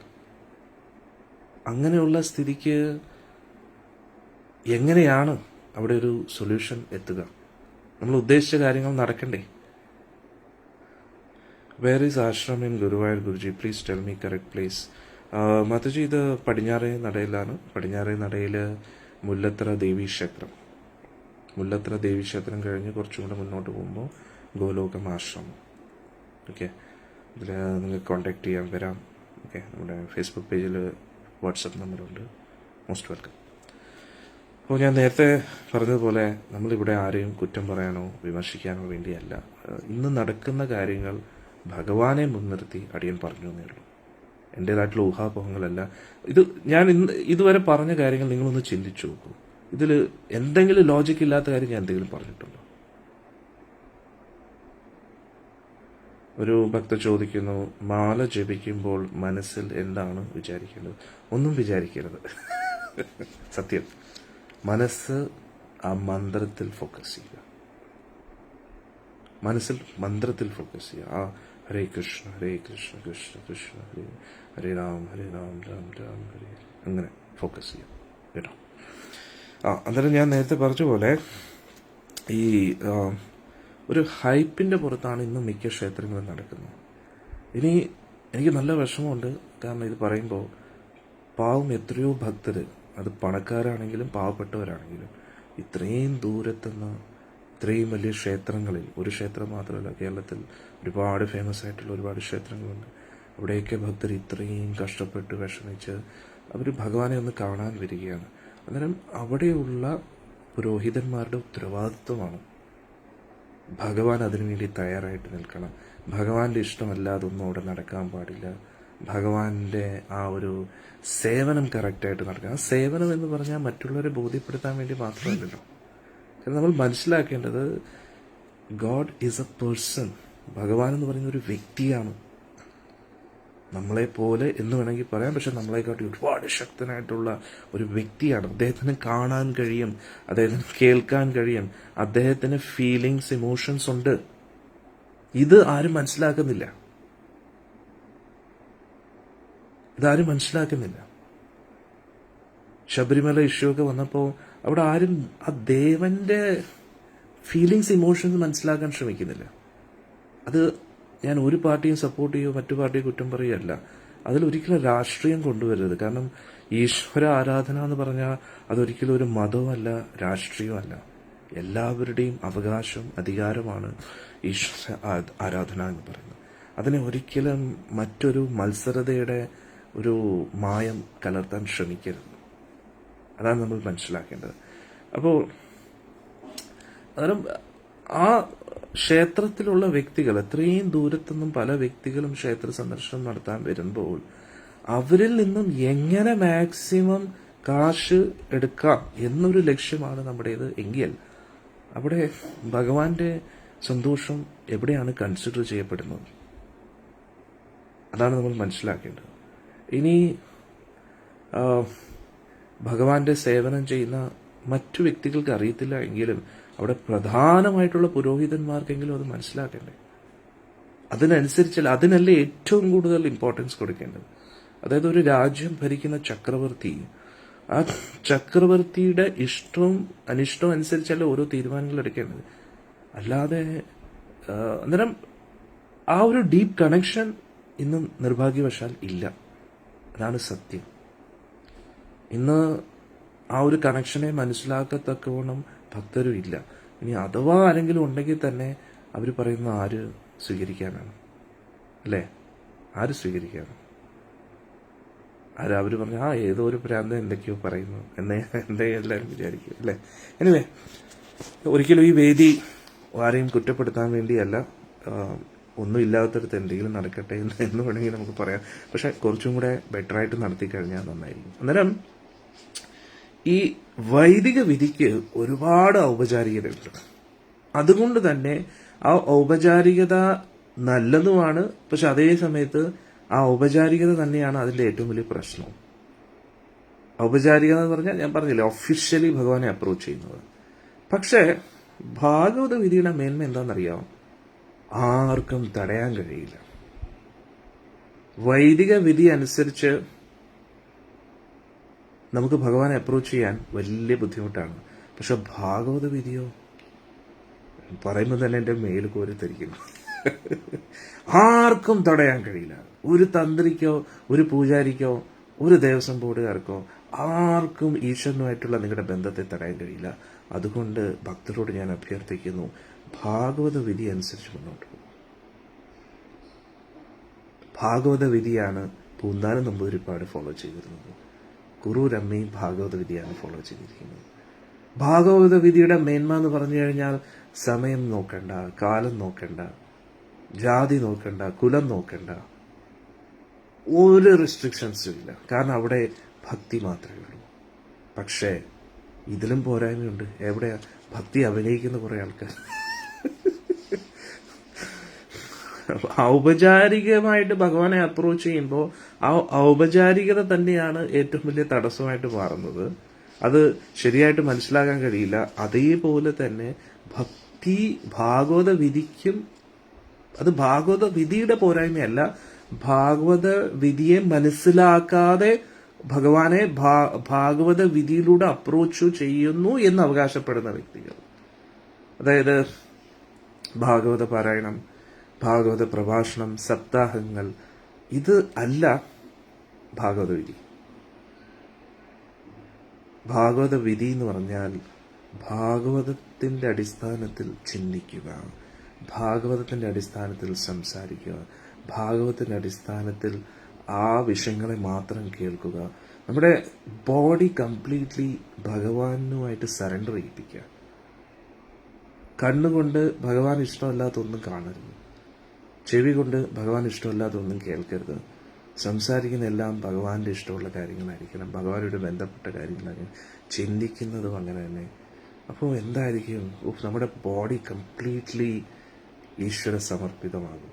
അങ്ങനെയുള്ള സ്ഥിതിക്ക് എങ്ങനെയാണ് അവിടെ ഒരു സൊല്യൂഷൻ എത്തുക? നമ്മൾ ഉദ്ദേശിച്ച കാര്യങ്ങൾ നടക്കണ്ടേ? Where is ashram in Guruvayur Guruji, please tell me correct place. Mataji, ഇത് പടിഞ്ഞാറേ നടയിലാണ്. പടിഞ്ഞാറേ നടയിൽ മുല്ലത്ര ദേവീക്ഷേത്രം. മുല്ലത്ര ദേവീക്ഷേത്രം കഴിഞ്ഞ് കുറച്ചും കൂടെ മുന്നോട്ട് പോകുമ്പോൾ ഗോലോകം ആശ്രമം. ഓക്കെ, ഇതിൽ നിങ്ങൾക്ക് കോൺടാക്ട് ചെയ്യാൻ വരാം. ഓക്കെ, നമ്മുടെ ഫേസ്ബുക്ക് പേജിൽ വാട്സപ്പ് നമ്പറുണ്ട്. Most welcome. അപ്പോൾ ഞാൻ നേരത്തെ പറഞ്ഞതുപോലെ നമ്മളിവിടെ ആരെയും കുറ്റം പറയാനോ വിമർശിക്കാനോ വേണ്ടിയല്ല. ഇന്ന് നടക്കുന്ന കാര്യങ്ങൾ ഭഗവാനെ മുൻനിർത്തി അടിയൻ പറഞ്ഞു എന്നേ ഉള്ളൂ. എൻ്റേതായിട്ടുള്ള ഊഹാപോഹങ്ങളല്ല ഇത്. ഞാൻ ഇതുവരെ പറഞ്ഞ കാര്യങ്ങൾ നിങ്ങളൊന്ന് ചിന്തിച്ചു നോക്കൂ. ഇതിൽ എന്തെങ്കിലും ലോജിക്ക് ഇല്ലാത്ത കാര്യം ഞാൻ എന്തെങ്കിലും പറഞ്ഞിട്ടുണ്ടോ? ഒരു ഭക്ത ചോദിക്കുന്നു, മാല ജപിക്കുമ്പോൾ മനസ്സിൽ എന്താണ് വിചാരിക്കേണ്ടത്? ഒന്നും വിചാരിക്കരുത്. സത്യം, മനസ്സ് ആ മന്ത്രത്തിൽ ഫോക്കസ് ചെയ്യുക. മനസ്സിൽ മന്ത്രത്തിൽ ഫോക്കസ് ചെയ്യുക. ആ ഹരേ കൃഷ്ണ കൃഷ്ണ കൃഷ്ണ ഹരേ ഹരേ രാം രാം രാം ഹരേ, അങ്ങനെ ഫോക്കസ് ചെയ്യാം കേട്ടോ. അന്നേരം ഞാൻ നേരത്തെ പറഞ്ഞ പോലെ ഈ ഒരു ഹൈപ്പിന്റെ പുറത്താണ് ഇന്ന് മിക്ക ക്ഷേത്രങ്ങളും നടക്കുന്നത്. ഇനി എനിക്ക് നല്ല വിഷമമുണ്ട്. കാരണം ഇത് പറയുമ്പോൾ പാവം എത്രയോ ഭക്തർ, അത് പണക്കാരാണെങ്കിലും പാവപ്പെട്ടവരാണെങ്കിലും, ഇത്രയും ദൂരത്തുനിന്ന് ഇത്രയും വലിയ ക്ഷേത്രങ്ങളിൽ, ഒരു ക്ഷേത്രം മാത്രമല്ല, കേരളത്തിൽ ഒരുപാട് ഫേമസ് ആയിട്ടുള്ള ഒരുപാട് ക്ഷേത്രങ്ങളുണ്ട്. അവിടെയൊക്കെ ഭക്തർ ഇത്രയും കഷ്ടപ്പെട്ട് വിഷമിച്ച് അവർ ഭഗവാനെ ഒന്ന് കാണാൻ വരികയാണ്. അന്നേരം അവിടെയുള്ള പുരോഹിതന്മാരുടെ ഉത്തരവാദിത്വമാണ് ഭഗവാൻ അതിനുവേണ്ടി തയ്യാറായിട്ട് നിൽക്കണം. ഭഗവാന്റെ ഇഷ്ടമല്ലാതൊന്നും അവിടെ നടക്കാൻ പാടില്ല. ഭഗവാന്റെ ആ ഒരു സേവനം കറക്റ്റായിട്ട് നടക്കുക. ആ സേവനം എന്ന് പറഞ്ഞാൽ മറ്റുള്ളവരെ ബോധ്യപ്പെടുത്താൻ വേണ്ടി മാത്രമല്ലല്ലോ. കാരണം നമ്മൾ മനസ്സിലാക്കേണ്ടത് ഗോഡ് ഈസ് എ പേഴ്സൺ. ഭഗവാൻ എന്ന് പറയുന്ന ഒരു വ്യക്തിയാണ്. നമ്മളെപ്പോലെ എന്ന് വേണമെങ്കിൽ പറയാം, പക്ഷെ നമ്മളെക്കാട്ടി ഒരുപാട് ശക്തനായിട്ടുള്ള ഒരു വ്യക്തിയാണ്. അദ്ദേഹത്തിന് കാണാൻ കഴിയും, അദ്ദേഹത്തിന് കേൾക്കാൻ കഴിയും, അദ്ദേഹത്തിന് ഫീലിങ്സ്, ഇമോഷൻസ് ഉണ്ട്. ഇത് ആരും മനസ്സിലാക്കുന്നില്ല. ശബരിമല ഇഷ്യൂ ഒക്കെ വന്നപ്പോൾ അവിടെ ആരും ആ ദേവന്റെ ഫീലിങ്സ്, ഇമോഷൻസ് മനസ്സിലാക്കാൻ ശ്രമിക്കുന്നില്ല. അത് ഞാൻ ഒരു പാർട്ടിയും സപ്പോർട്ട് ചെയ്യുകയോ മറ്റു പാർട്ടിയെ കുറ്റം പറയുകയല്ല. അതിലൊരിക്കലും രാഷ്ട്രീയം കൊണ്ടുവരരുത്. കാരണം ഈശ്വര ആരാധന എന്ന് പറഞ്ഞാൽ അതൊരിക്കലും ഒരു മതവുമല്ല, രാഷ്ട്രീയമല്ല. എല്ലാവരുടെയും അവകാശം, അധികാരമാണ് ഈശ്വര ആരാധന എന്ന് പറയുന്നത്. അതിനെ ഒരിക്കലും മറ്റൊരു മത്സരതയുടെ ഒരു മായം കലർത്താൻ ശ്രമിക്കരുത്. അതാണ് നമ്മൾ മനസ്സിലാക്കേണ്ടത്. അപ്പോൾ അന്നേരം ആ ക്ഷേത്രത്തിലുള്ള വ്യക്തികൾ, എത്രയും ദൂരത്തുനിന്നും പല വ്യക്തികളും ക്ഷേത്ര സന്ദർശനം നടത്താൻ വരുമ്പോൾ അവരിൽ നിന്നും എങ്ങനെ മാക്സിമം കാശ് എടുക്കാം എന്നൊരു ലക്ഷ്യമാണ് നമ്മുടേത് എങ്കിൽ അവിടെ ഭഗവാന്റെ സന്തോഷം എവിടെയാണ് കൺസിഡർ ചെയ്യപ്പെടുന്നത്? അതാണ് നമ്മൾ മനസ്സിലാക്കേണ്ടത്. ഇനി ഭഗവാന്റെ സേവനം ചെയ്യുന്ന മറ്റു വ്യക്തികൾക്ക് അറിയത്തില്ല എങ്കിലും അവിടെ പ്രധാനമായിട്ടുള്ള പുരോഹിതന്മാർക്കെങ്കിലും അത് മനസ്സിലാക്കണ്ടേ? അതിനല്ലേ ഏറ്റവും കൂടുതൽ ഇമ്പോർട്ടൻസ് കൊടുക്കേണ്ടത്. അതായത് ഒരു രാജ്യം ഭരിക്കുന്ന ചക്രവർത്തി, ആ ചക്രവർത്തിയുടെ ഇഷ്ടവും അനിഷ്ടവും അനുസരിച്ചല്ല ഓരോ തീരുമാനങ്ങൾ എടുക്കേണ്ടത്. അല്ലാതെ അന്നേരം ആ ഒരു ഡീപ്പ് കണക്ഷൻ ഇന്നും നിർഭാഗ്യവശാൽ ഇല്ല. അതാണ് സത്യം. ഇന്ന് ആ ഒരു കണക്ഷനെ മനസ്സിലാക്കത്തക്കവണ്ണം ഭക്തരും ഇല്ല. ഇനി അഥവാ ആരെങ്കിലും ഉണ്ടെങ്കിൽ തന്നെ അവർ പറയുന്ന ആര് സ്വീകരിക്കാനാണ്? അല്ലേ? ആര് സ്വീകരിക്കാനാണ്? അവർ പറഞ്ഞ ഏതോ ഒരു പ്രാന്തം എന്തൊക്കെയോ പറയുന്നു എന്നേ എല്ലാവരും വിചാരിക്കും, അല്ലേ? എനിവേ, ഒരിക്കലും ഈ വേദി ആരെയും കുറ്റപ്പെടുത്താൻ വേണ്ടിയല്ല. ഒന്നുമില്ലാത്തടത്ത് എന്തെങ്കിലും നടക്കട്ടെ എന്ന് വേണമെങ്കിൽ നമുക്ക് പറയാം. പക്ഷെ കുറച്ചും കൂടെ ബെറ്ററായിട്ട് നടത്തി കഴിഞ്ഞാൽ നന്നായിരിക്കും. അന്നേരം ഈ വൈദിക വിധിക്ക് ഒരുപാട് ഔപചാരികതയുണ്ട്. അതുകൊണ്ട് തന്നെ ആ ഔപചാരികത നല്ലതുമാണ്. പക്ഷെ അതേ സമയത്ത് ആ ഔപചാരികത തന്നെയാണ് അതിന്റെ ഏറ്റവും വലിയ പ്രശ്നം. ഔപചാരികത എന്ന് പറഞ്ഞാൽ ഞാൻ പറഞ്ഞില്ലേ, ഒഫീഷ്യലി ഭഗവാനെ അപ്രോച്ച് ചെയ്യുന്നത്. പക്ഷേ ഭാഗവത വിധിയുടെ മേന്മ എന്താണെന്നറിയാം? ആർക്കും തടയാൻ കഴിയില്ല. വൈദിക വിധി അനുസരിച്ച് നമുക്ക് ഭഗവാനെ അപ്രോച്ച് ചെയ്യാൻ വലിയ ബുദ്ധിമുട്ടാണ്. പക്ഷെ ഭാഗവത വിധിയോ പറയുമ്പോൾ തന്നെ എൻ്റെ മേൽ കോരിത്തരിക്കുന്നു. ആർക്കും തടയാൻ കഴിയില്ല. ഒരു തന്ത്രിക്കോ ഒരു പൂജാരിക്കോ ഒരു ദേവസ്വം ബോർഡുകാർക്കോ ആർക്കും ഈശ്വരനുമായിട്ടുള്ള നിങ്ങളുടെ ബന്ധത്തെ തടയാൻ കഴിയില്ല. അതുകൊണ്ട് ഭക്തരോട് ഞാൻ അഭ്യർത്ഥിക്കുന്നു, ഭാഗവത വിധി അനുസരിച്ച് മുന്നോട്ട് പോകും. ഭാഗവത വിധിയാണ് പൂന്താനം നമ്പൂതിരിപ്പാട് ഫോളോ ചെയ്തിരുന്നത്. കുറൂരമ്മയും ഭാഗവത വിധിയാണ് ഫോളോ ചെയ്തിരിക്കുന്നത്. ഭാഗവത വിധിയുടെ മേന്മ എന്ന് പറഞ്ഞു കഴിഞ്ഞാൽ സമയം നോക്കണ്ട, കാലം നോക്കണ്ട, ജാതി നോക്കണ്ട, കുലം നോക്കണ്ട, ഒരു റെസ്ട്രിക്ഷൻസും ഇല്ല. കാരണം അവിടെ ഭക്തി മാത്രമേ ഉള്ളൂ. പക്ഷേ ഇതിലും പോരായ്മയുണ്ട്. എവിടെയാ ഭക്തി അഭിനയിക്കുന്ന കുറെ ആൾക്കാർ. ഔപചാരികമായിട്ട് ഭഗവാനെ അപ്രോച്ച് ചെയ്യുമ്പോൾ ആ ഔപചാരികത തന്നെയാണ് ഏറ്റവും വലിയ തടസ്സമായിട്ട് മാറുന്നത്. അത് ശരിയായിട്ട് മനസ്സിലാക്കാൻ കഴിയില്ല. അതേപോലെ തന്നെ ഭക്തി ഭാഗവത വിധിക്കും, അത് ഭാഗവത വിധിയുടെ പോരായ്മയല്ല, ഭാഗവത വിധിയെ മനസ്സിലാക്കാതെ ഭഗവാനെ ഭാഗവത വിധിയിലൂടെ അപ്രോച്ച് ചെയ്യുന്നു എന്ന് അവകാശപ്പെടുന്ന വ്യക്തികൾ. അതായത് ഭാഗവത പാരായണം, ഭാഗവത പ്രഭാഷണം, സപ്താഹങ്ങൾ, ഇത് അല്ല ഭാഗവത വിധി. ഭാഗവത വിധി എന്ന് പറഞ്ഞാൽ ഭാഗവതത്തിന്റെ അടിസ്ഥാനത്തിൽ ചിന്തിക്കുക, ഭാഗവതത്തിന്റെ അടിസ്ഥാനത്തിൽ സംസാരിക്കുക, ഭാഗവതത്തിന്റെ അടിസ്ഥാനത്തിൽ ആ വിഷയങ്ങളെ മാത്രം കേൾക്കുക. നമ്മുടെ ബോഡി കംപ്ലീറ്റ്ലി ഭഗവാനുമായിട്ട് സറണ്ടർ ചെയ്യിപ്പിക്കുക. കണ്ണുകൊണ്ട് ഭഗവാൻ ഇഷ്ടമല്ലാത്തൊന്നും കാണരുത്. ചെവി കൊണ്ട് ഭഗവാൻ ഇഷ്ടമില്ലാതൊന്നും കേൾക്കരുത്. സംസാരിക്കുന്ന എല്ലാം ഭഗവാന്റെ ഇഷ്ടമുള്ള കാര്യങ്ങളായിരിക്കണം, ഭഗവാനോട് ബന്ധപ്പെട്ട കാര്യങ്ങളായിരിക്കും, ചിന്തിക്കുന്നതും അങ്ങനെ തന്നെ. അപ്പോൾ എന്തായിരിക്കും, നമ്മുടെ ബോഡി കംപ്ലീറ്റ്ലി ഈശ്വര സമർപ്പിതമാകും.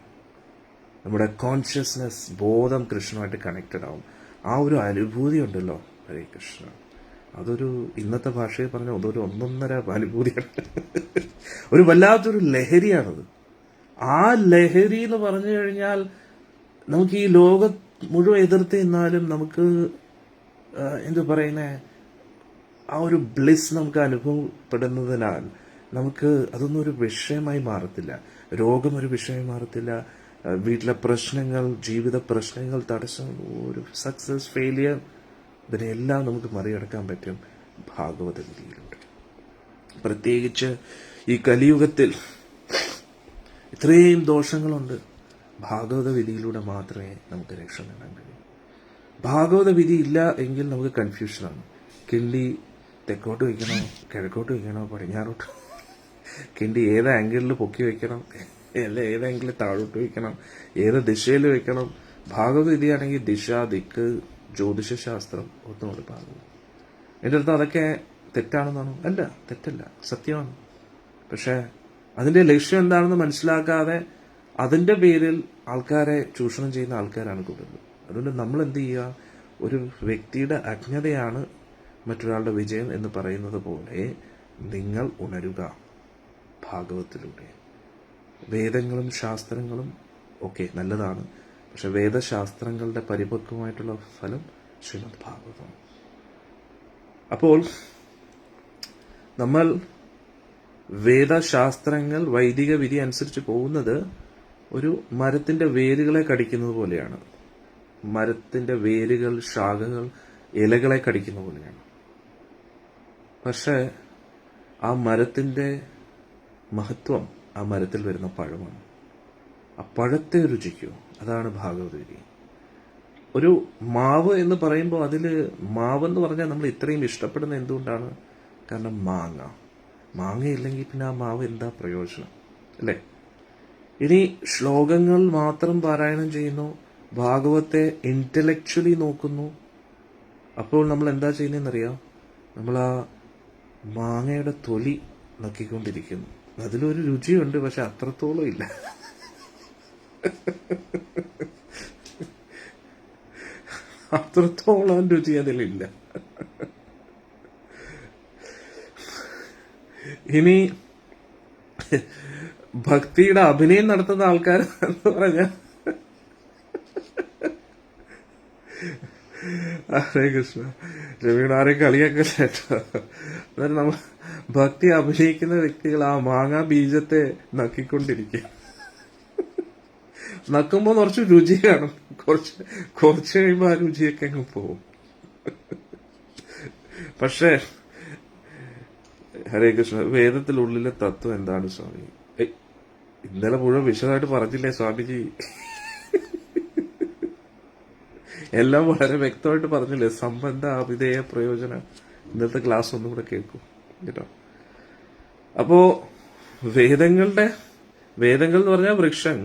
നമ്മുടെ കോൺഷ്യസ്നെസ്, ബോധം കൃഷ്ണനുമായിട്ട് കണക്റ്റഡ് ആവും. ആ ഒരു അനുഭൂതി ഉണ്ടല്ലോ, ഹരേ കൃഷ്ണ, അതൊരു ഇന്നത്തെ ഭാഷയിൽ പറഞ്ഞ അതൊരു ഒന്നൊന്നര അനുഭൂതിയാണ്. ഒരു വല്ലാത്തൊരു ലഹരിയാണത്. ആ ലഹരി എന്ന് പറഞ്ഞു കഴിഞ്ഞാൽ നമുക്ക് ഈ ലോകം മുഴുവൻ എതിർത്ത് നിന്നാലും നമുക്ക് എന്തു പറയുന്നേ, ആ ഒരു ബ്ലിസ് നമുക്ക് അനുഭവപ്പെടുന്നതിനാൽ നമുക്ക് അതൊന്നും ഒരു വിഷയമായി മാറത്തില്ല. രോഗം ഒരു വിഷയമായി മാറത്തില്ല. വീട്ടിലെ പ്രശ്നങ്ങൾ, ജീവിത പ്രശ്നങ്ങൾ, തടസ്സം, ഒരു സക്സസ്, ഫെയിലിയർ, ഇതിനെല്ലാം നമുക്ക് മറികടക്കാൻ പറ്റും ഭാഗവത ഗീതയിലൂടെ. പ്രത്യേകിച്ച് ഈ കലിയുഗത്തിൽ ഇത്രയും ദോഷങ്ങളുണ്ട്. ഭാഗവത വിധിയിലൂടെ മാത്രമേ നമുക്ക് രക്ഷ നേടാൻ കഴിയൂ. ഭാഗവത വിധി ഇല്ല എങ്കിൽ നമുക്ക് കൺഫ്യൂഷനാണ്. കിണ്ടി തെക്കോട്ട് വയ്ക്കണോ, കിഴക്കോട്ട് വയ്ക്കണോ, പടിഞ്ഞാറോട്ട്, കിണ്ടി ഏത് ആംഗിളിൽ പൊക്കി വയ്ക്കണം, ഏത് ആംഗിളിൽ താഴോട്ട് വയ്ക്കണം, ഏത് ദിശയിൽ വയ്ക്കണം. ഭാഗവത വിധിയാണെങ്കിൽ ദിശ, ദിക്ക്, ജ്യോതിഷശാസ്ത്രം ഒന്നുകൂടി ഭാഗവതം. എൻ്റെ അടുത്ത് അതൊക്കെ തെറ്റാണെന്നാണോ? അല്ല, തെറ്റല്ല, സത്യമാണ്. പക്ഷെ അതിന്റെ ലക്ഷ്യം എന്താണെന്ന് മനസ്സിലാക്കാതെ അതിന്റെ പേരിൽ ആൾക്കാരെ ചൂഷണം ചെയ്യുന്ന ആൾക്കാരാണ് കൂടുതൽ. അതുകൊണ്ട് നമ്മൾ എന്ത് ചെയ്യുക, ഒരു വ്യക്തിയുടെ അജ്ഞതയാണ് മറ്റൊരാളുടെ വിജയം എന്ന് പറയുന്നത് പോലെ നിങ്ങൾ ഉണരുക ഭാഗവത്തിലൂടെ. വേദങ്ങളും ശാസ്ത്രങ്ങളും ഒക്കെ നല്ലതാണ്, പക്ഷെ വേദശാസ്ത്രങ്ങളുടെ പരിപക്വമായിട്ടുള്ള ഫലം ശ്രീമദ് ഭാഗവതം. അപ്പോൾ നമ്മൾ വേദശാസ്ത്രങ്ങൾ, വൈദിക വിധി അനുസരിച്ച് പോകുന്നത് ഒരു മരത്തിന്റെ വേരുകളെ കടിക്കുന്നത് പോലെയാണ്. മരത്തിന്റെ വേരുകൾ, ശാഖകൾ, ഇലകളെ കടിക്കുന്ന പോലെയാണ്. പക്ഷെ ആ മരത്തിന്റെ മഹത്വം ആ മരത്തിൽ വരുന്ന പഴമാണ്. ആ പഴത്തെ രുചിക്കൂ, അതാണ് ഭാഗവത വിധി. ഒരു മാവ് എന്ന് പറയുമ്പോൾ അതില് മാവെന്ന് പറഞ്ഞാൽ നമ്മൾ ഇത്രയും ഇഷ്ടപ്പെടുന്ന എന്തുകൊണ്ടാണ്? കാരണം മാങ്ങയില്ലെങ്കിൽ പിന്നെ ആ മാവ് എന്താ പ്രയോജനം, അല്ലേ? ഇനി ശ്ലോകങ്ങൾ മാത്രം പാരായണം ചെയ്യുന്നു, ഭാഗവത്തെ ഇന്റലക്ച്വലി നോക്കുന്നു. അപ്പോൾ നമ്മൾ എന്താ ചെയ്യുന്നതെന്നറിയാം? നമ്മൾ ആ മാങ്ങയുടെ തൊലി നക്കിക്കൊണ്ടിരിക്കുന്നു. അതിലൊരു രുചിയുണ്ട്, പക്ഷെ അത്രത്തോളം ഇല്ല. അത്രത്തോളം രുചി അതിലില്ല. ഇനി ഭക്തിയുടെ അഭിനയം നടത്തുന്ന ആൾക്കാർ എന്ന് പറഞ്ഞ, ഹരേ കൃഷ്ണ, രവിയുടെ ആരെയും കളിയാക്കല്ല കേട്ടോ. അന്നേരം നമ്മൾ ഭക്തി അഭിനയിക്കുന്ന വ്യക്തികൾ ആ മാങ്ങാ ബീജത്തെ നക്കിക്കൊണ്ടിരിക്കുക. നക്കുമ്പോൾ കുറച്ച് രുചി കാണും, കുറച്ച് കഴിയുമ്പോൾ ആ രുചിയൊക്കെ അങ്ങ് പോവും. പക്ഷേ ഹരേ കൃഷ്ണ, വേദത്തിനുള്ളിലെ തത്വം എന്താണ് സ്വാമി? ഇന്നലെ മുഴുവൻ വിശദമായിട്ട് പറഞ്ഞില്ലേ സ്വാമിജി? എല്ലാം വളരെ വ്യക്തമായിട്ട് പറഞ്ഞില്ലേ? സംബന്ധ, അഭിധേയ, പ്രയോജനം. ഇന്നത്തെ ക്ലാസ് ഒന്നും കൂടെ കേൾക്കും കേട്ടോ. അപ്പോ വേദങ്ങൾ എന്ന് പറഞ്ഞാൽ വൃക്ഷം,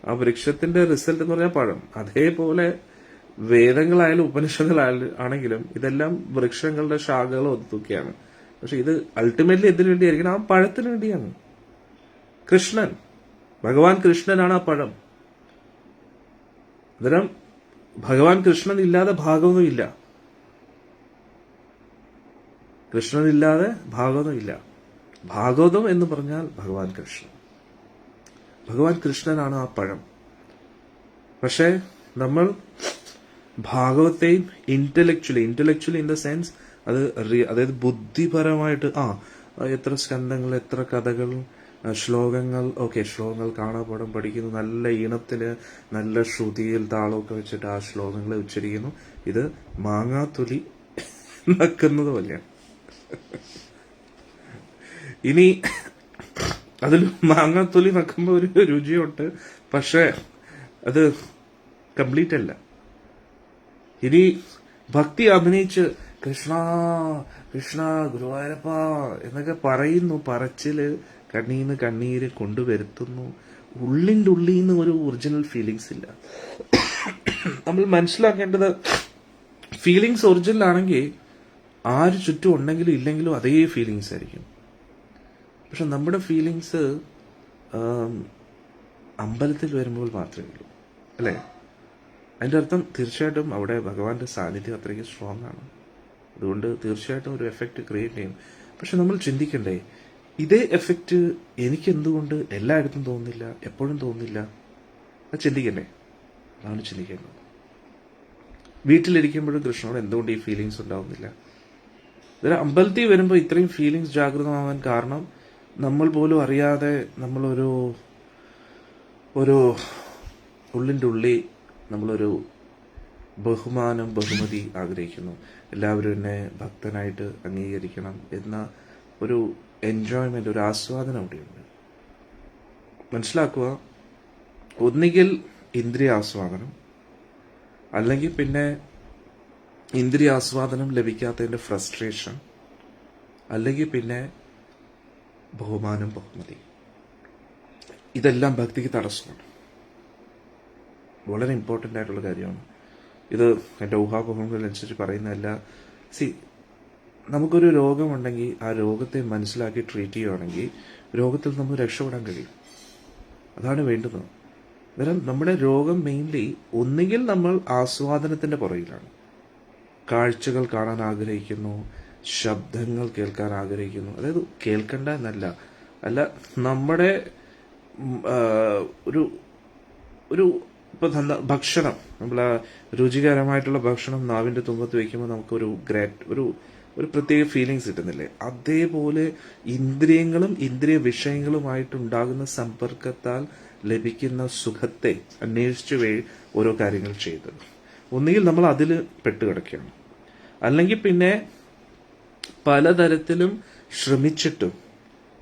ആ വൃക്ഷത്തിന്റെ റിസൾട്ട് എന്ന് പറഞ്ഞാൽ പഴം. അതേപോലെ വേദങ്ങളായാലും ഉപനിഷത്തുകളാണെങ്കിലും ഇതെല്ലാം വൃക്ഷങ്ങളുടെ ശാഖകളോ ഒത്തുക്കെയാണ്. പക്ഷെ ഇത് അൾട്ടിമേറ്റ്ലി എന്തിനു വേണ്ടിയായിരിക്കണം? ആ പഴത്തിന് വേണ്ടിയാണ്. കൃഷ്ണൻ, ഭഗവാൻ കൃഷ്ണനാണ് ആ പഴം. അന്നേരം ഭഗവാൻ കൃഷ്ണൻ ഇല്ലാതെ ഭാഗവതം ഇല്ല, കൃഷ്ണനില്ലാതെ ഭാഗവതം ഇല്ല. ഭാഗവതം എന്ന് പറഞ്ഞാൽ ഭഗവാൻ കൃഷ്ണൻ, ഭഗവാൻ കൃഷ്ണനാണ് ആ പഴം. പക്ഷെ നമ്മൾ ഭാഗവത്തെയും ഇന്റലക്ച്വലി ഇൻ ദ സെൻസ് അതായത് ബുദ്ധിപരമായിട്ട് എത്ര സ്കന്ധങ്ങൾ, എത്ര കഥകൾ, ശ്ലോകങ്ങൾ, ശ്ലോകങ്ങൾ കാണാപ്പാഠം പഠിക്കുന്നു, നല്ല ഈണത്തില് നല്ല ശ്രുതിയിൽ താളമൊക്കെ വെച്ചിട്ട് ആ ശ്ലോകങ്ങളെ ഉച്ചരിക്കുന്നു. ഇത് മാങ്ങാത്തൊലി നക്കുന്നത് പോലെയാണ്. ഇനി അതിൽ മാങ്ങാത്തൊലി നക്കുമ്പോ ഒരു രുചിയുണ്ട്, പക്ഷെ അത് കംപ്ലീറ്റ് അല്ല. ഇനി ഭക്തി അഭിനയിച്ച് കൃഷ്ണ കൃഷ്ണ ഗുരുവായൂരപ്പ എന്നൊക്കെ പറയുന്നു, പറച്ചില് കണ്ണീന്ന് കണ്ണീര് കൊണ്ടുവരുത്തുന്നു, ഉള്ളിൻ്റെ ഉള്ളിൽ നിന്ന് ഒരു ഒറിജിനൽ ഫീലിങ്സ് ഇല്ല. നമ്മൾ മനസ്സിലാക്കേണ്ടത്, ഫീലിങ്സ് ഒറിജിനൽ ആണെങ്കിൽ ആര് ചുറ്റും ഉണ്ടെങ്കിലും ഇല്ലെങ്കിലും അതേ ഫീലിങ്സ് ആയിരിക്കും. പക്ഷെ നമ്മുടെ ഫീലിങ്സ് അമ്പലത്തിൽ വരുമ്പോൾ മാത്രമേ ഉള്ളൂ, അല്ലേ? അതിൻ്റെ അർത്ഥം തീർച്ചയായിട്ടും അവിടെ ഭഗവാന്റെ സാന്നിധ്യം അത്രയ്ക്ക് സ്ട്രോങ് ആണ്. അതുകൊണ്ട് തീർച്ചയായിട്ടും ഒരു എഫക്റ്റ് ക്രിയേറ്റ് ചെയ്യും. പക്ഷെ നമ്മൾ ചിന്തിക്കണ്ടേ, ഇതേ എഫക്റ്റ് എനിക്ക് എന്തുകൊണ്ട് എല്ലായിടത്തും തോന്നുന്നില്ല, എപ്പോഴും തോന്നുന്നില്ല? അത് ചിന്തിക്കണ്ടേ? അതാണ് ചിന്തിക്കേണ്ടത്. വീട്ടിലിരിക്കുമ്പോഴും കൃഷ്ണനോട് എന്തുകൊണ്ട് ഈ ഫീലിങ്സ് ഉണ്ടാവുന്നില്ല? ഇതൊരു അമ്പലത്തിൽ വരുമ്പോൾ ഇത്രയും ഫീലിങ്സ് ജാഗ്രതമാവാൻ കാരണം നമ്മൾ പോലും അറിയാതെ നമ്മളൊരു ഉള്ളിൻ്റെ ഉള്ളിൽ നമ്മളൊരു ബഹുമാനം, ബഹുമതി ആഗ്രഹിക്കുന്നു. എല്ലാവരും എന്നെ ഭക്തനായിട്ട് അംഗീകരിക്കണം എന്ന ഒരു എൻജോയ്മെന്റ്, ഒരു ആസ്വാദനം അവിടെയുണ്ട്. മനസ്സിലാക്കുക, ഒന്നുകിൽ ഇന്ദ്രിയ ആസ്വാദനം, അല്ലെങ്കിൽ പിന്നെ ഇന്ദ്രിയ ആസ്വാദനം ലഭിക്കാത്തതിന്റെ ഫ്രസ്ട്രേഷൻ, അല്ലെങ്കിൽ പിന്നെ ബഹുമാനം, ബഹുമതി. ഇതെല്ലാം ഭക്തിക്ക് തടസ്സമാണ്. വളരെ ഇമ്പോർട്ടൻ്റ് ആയിട്ടുള്ള കാര്യമാണ് ഇത്. എൻ്റെ ഊഹാപോഹങ്ങളനുസരിച്ച് പറയുന്നതല്ല. നമുക്കൊരു രോഗമുണ്ടെങ്കിൽ ആ രോഗത്തെ മനസ്സിലാക്കി ട്രീറ്റ് ചെയ്യുകയാണെങ്കിൽ രോഗത്തിൽ നമുക്ക് രക്ഷപ്പെടാൻ കഴിയും. അതാണ് വേണ്ടുന്നത്. അന്നേരം നമ്മുടെ രോഗം മെയിൻലി ഒന്നുകിൽ നമ്മൾ ആസ്വാദനത്തിൻ്റെ പുറകിലാണ്. കാഴ്ചകൾ കാണാൻ ആഗ്രഹിക്കുന്നു, ശബ്ദങ്ങൾ കേൾക്കാൻ ആഗ്രഹിക്കുന്നു. അതായത് കേൾക്കണ്ട എന്നല്ല, നമ്മുടെ ഒരു ഒരു ഇപ്പൊ ഭക്ഷണം, നമ്മൾ രുചികരമായിട്ടുള്ള ഭക്ഷണം നാവിന്റെ തുമ്പത്ത് വയ്ക്കുമ്പോൾ നമുക്കൊരു ഒരു പ്രത്യേക ഫീലിങ്സ് കിട്ടുന്നില്ലേ? അതേപോലെ ഇന്ദ്രിയങ്ങളും ഇന്ദ്രിയ വിഷയങ്ങളുമായിട്ടുണ്ടാകുന്ന സമ്പർക്കത്താൽ ലഭിക്കുന്ന സുഖത്തെ അന്വേഷിച്ച് ഓരോ കാര്യങ്ങൾ ചെയ്തത്. ഒന്നുകിൽ നമ്മൾ അതിൽ പെട്ടുകിടക്കുകയാണ്, അല്ലെങ്കിൽ പിന്നെ പലതരത്തിലും ശ്രമിച്ചിട്ടും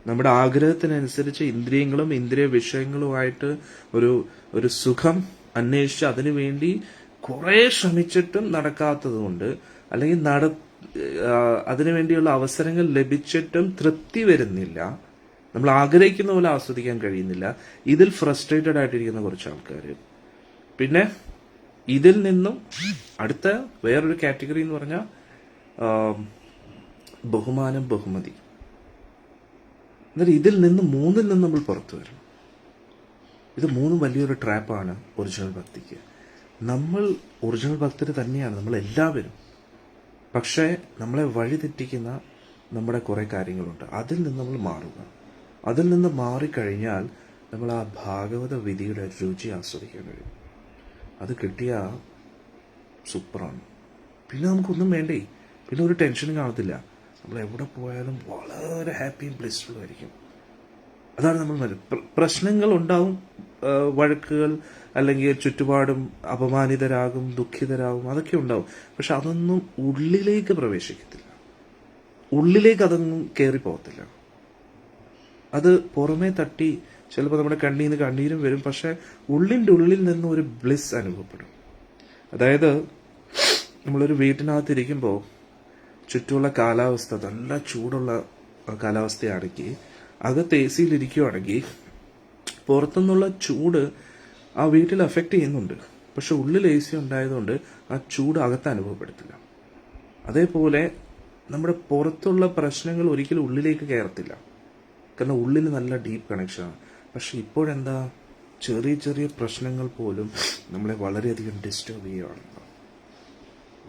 നമ്മുടെ ആഗ്രഹത്തിനനുസരിച്ച് ഇന്ദ്രിയങ്ങളും ഇന്ദ്രിയ വിഷയങ്ങളുമായിട്ട് ഒരു സുഖം അന്വേഷിച്ച് അതിനു വേണ്ടി കുറെ ശ്രമിച്ചിട്ടും നടക്കാത്തത് കൊണ്ട്, അല്ലെങ്കിൽ അതിനുവേണ്ടിയുള്ള അവസരങ്ങൾ ലഭിച്ചിട്ടും തൃപ്തി വരുന്നില്ല, നമ്മൾ ആഗ്രഹിക്കുന്ന പോലെ ആസ്വദിക്കാൻ കഴിയുന്നില്ല. ഇതിൽ ഫ്രസ്ട്രേറ്റഡ് ആയിട്ടിരിക്കുന്ന കുറച്ച് ആൾക്കാർ. പിന്നെ ഇതിൽ നിന്നും അടുത്ത വേറൊരു കാറ്റഗറി എന്ന് പറഞ്ഞാൽ ബഹുമാനം, ബഹുമതി. എന്നിട്ട് ഇതിൽ നിന്ന് മൂന്നിൽ നിന്ന് നമ്മൾ പുറത്തു വരണം. ഇത് മൂന്നും വലിയൊരു ട്രാപ്പാണ് ഒറിജിനൽ ഭക്തിക്ക്. നമ്മൾ ഒറിജിനൽ ഭക്തർ തന്നെയാണ് നമ്മൾ എല്ലാവരും. പക്ഷേ നമ്മളെ വഴിതെറ്റിക്കുന്ന നമ്മുടെ കുറേ കാര്യങ്ങളുണ്ട്. അതിൽ നിന്ന് നമ്മൾ മാറുക. അതിൽ നിന്ന് മാറിക്കഴിഞ്ഞാൽ നമ്മൾ ആ ഭാഗവത വിധിയുടെ രുചി ആസ്വദിക്കാൻ കഴിയും. അത് കിട്ടിയാൽ സൂപ്പറാണ്. പിന്നെ നമുക്കൊന്നും വേണ്ടേ, പിന്നെ ഒരു ടെൻഷനും കാണത്തില്ല. നമ്മൾ എവിടെ പോയാലും വളരെ ഹാപ്പിയും ബ്ലിസ്ഫുള്ളും ആയിരിക്കും. അതാണ് നമ്മൾ പ്രശ്നങ്ങൾ ഉണ്ടാവും, വഴക്കുകൾ, അല്ലെങ്കിൽ ചുറ്റുപാടും അപമാനിതരാകും, ദുഃഖിതരാകും, അതൊക്കെ ഉണ്ടാവും. പക്ഷെ അതൊന്നും ഉള്ളിലേക്ക് പ്രവേശിക്കത്തില്ല, ഉള്ളിലേക്ക് അതൊന്നും കയറിപ്പോകത്തില്ല. അത് പുറമേ തട്ടി ചിലപ്പോൾ നമ്മുടെ കണ്ണിൽ നിന്ന് കണ്ണീരും വരും, പക്ഷെ ഉള്ളിൻ്റെ ഉള്ളിൽ നിന്ന് ഒരു ബ്ലിസ് അനുഭവപ്പെടും. അതായത് നമ്മളൊരു വീട്ടിനകത്തിരിക്കുമ്പോൾ ചുറ്റുമുള്ള കാലാവസ്ഥ നല്ല ചൂടുള്ള കാലാവസ്ഥയാണെങ്കിൽ അകത്ത് എ സിയിലിരിക്കുകയാണെങ്കിൽ പുറത്തുനിന്നുള്ള ചൂട് ആ വീട്ടിൽ അഫക്റ്റ് ചെയ്യുന്നുണ്ട്, പക്ഷെ ഉള്ളിൽ എ സി ഉണ്ടായതുകൊണ്ട് ആ ചൂട് അകത്ത് അനുഭവപ്പെടത്തില്ല. അതേപോലെ നമ്മുടെ പുറത്തുള്ള പ്രശ്നങ്ങൾ ഒരിക്കലും ഉള്ളിലേക്ക് കയറത്തില്ല, കാരണം ഉള്ളിൽ നല്ല ഡീപ്പ് കണക്ഷനാണ്. പക്ഷെ ഇപ്പോഴെന്താ, ചെറിയ ചെറിയ പ്രശ്നങ്ങൾ പോലും നമ്മളെ വളരെയധികം ഡിസ്റ്റർബ് ചെയ്യുകയാണ്,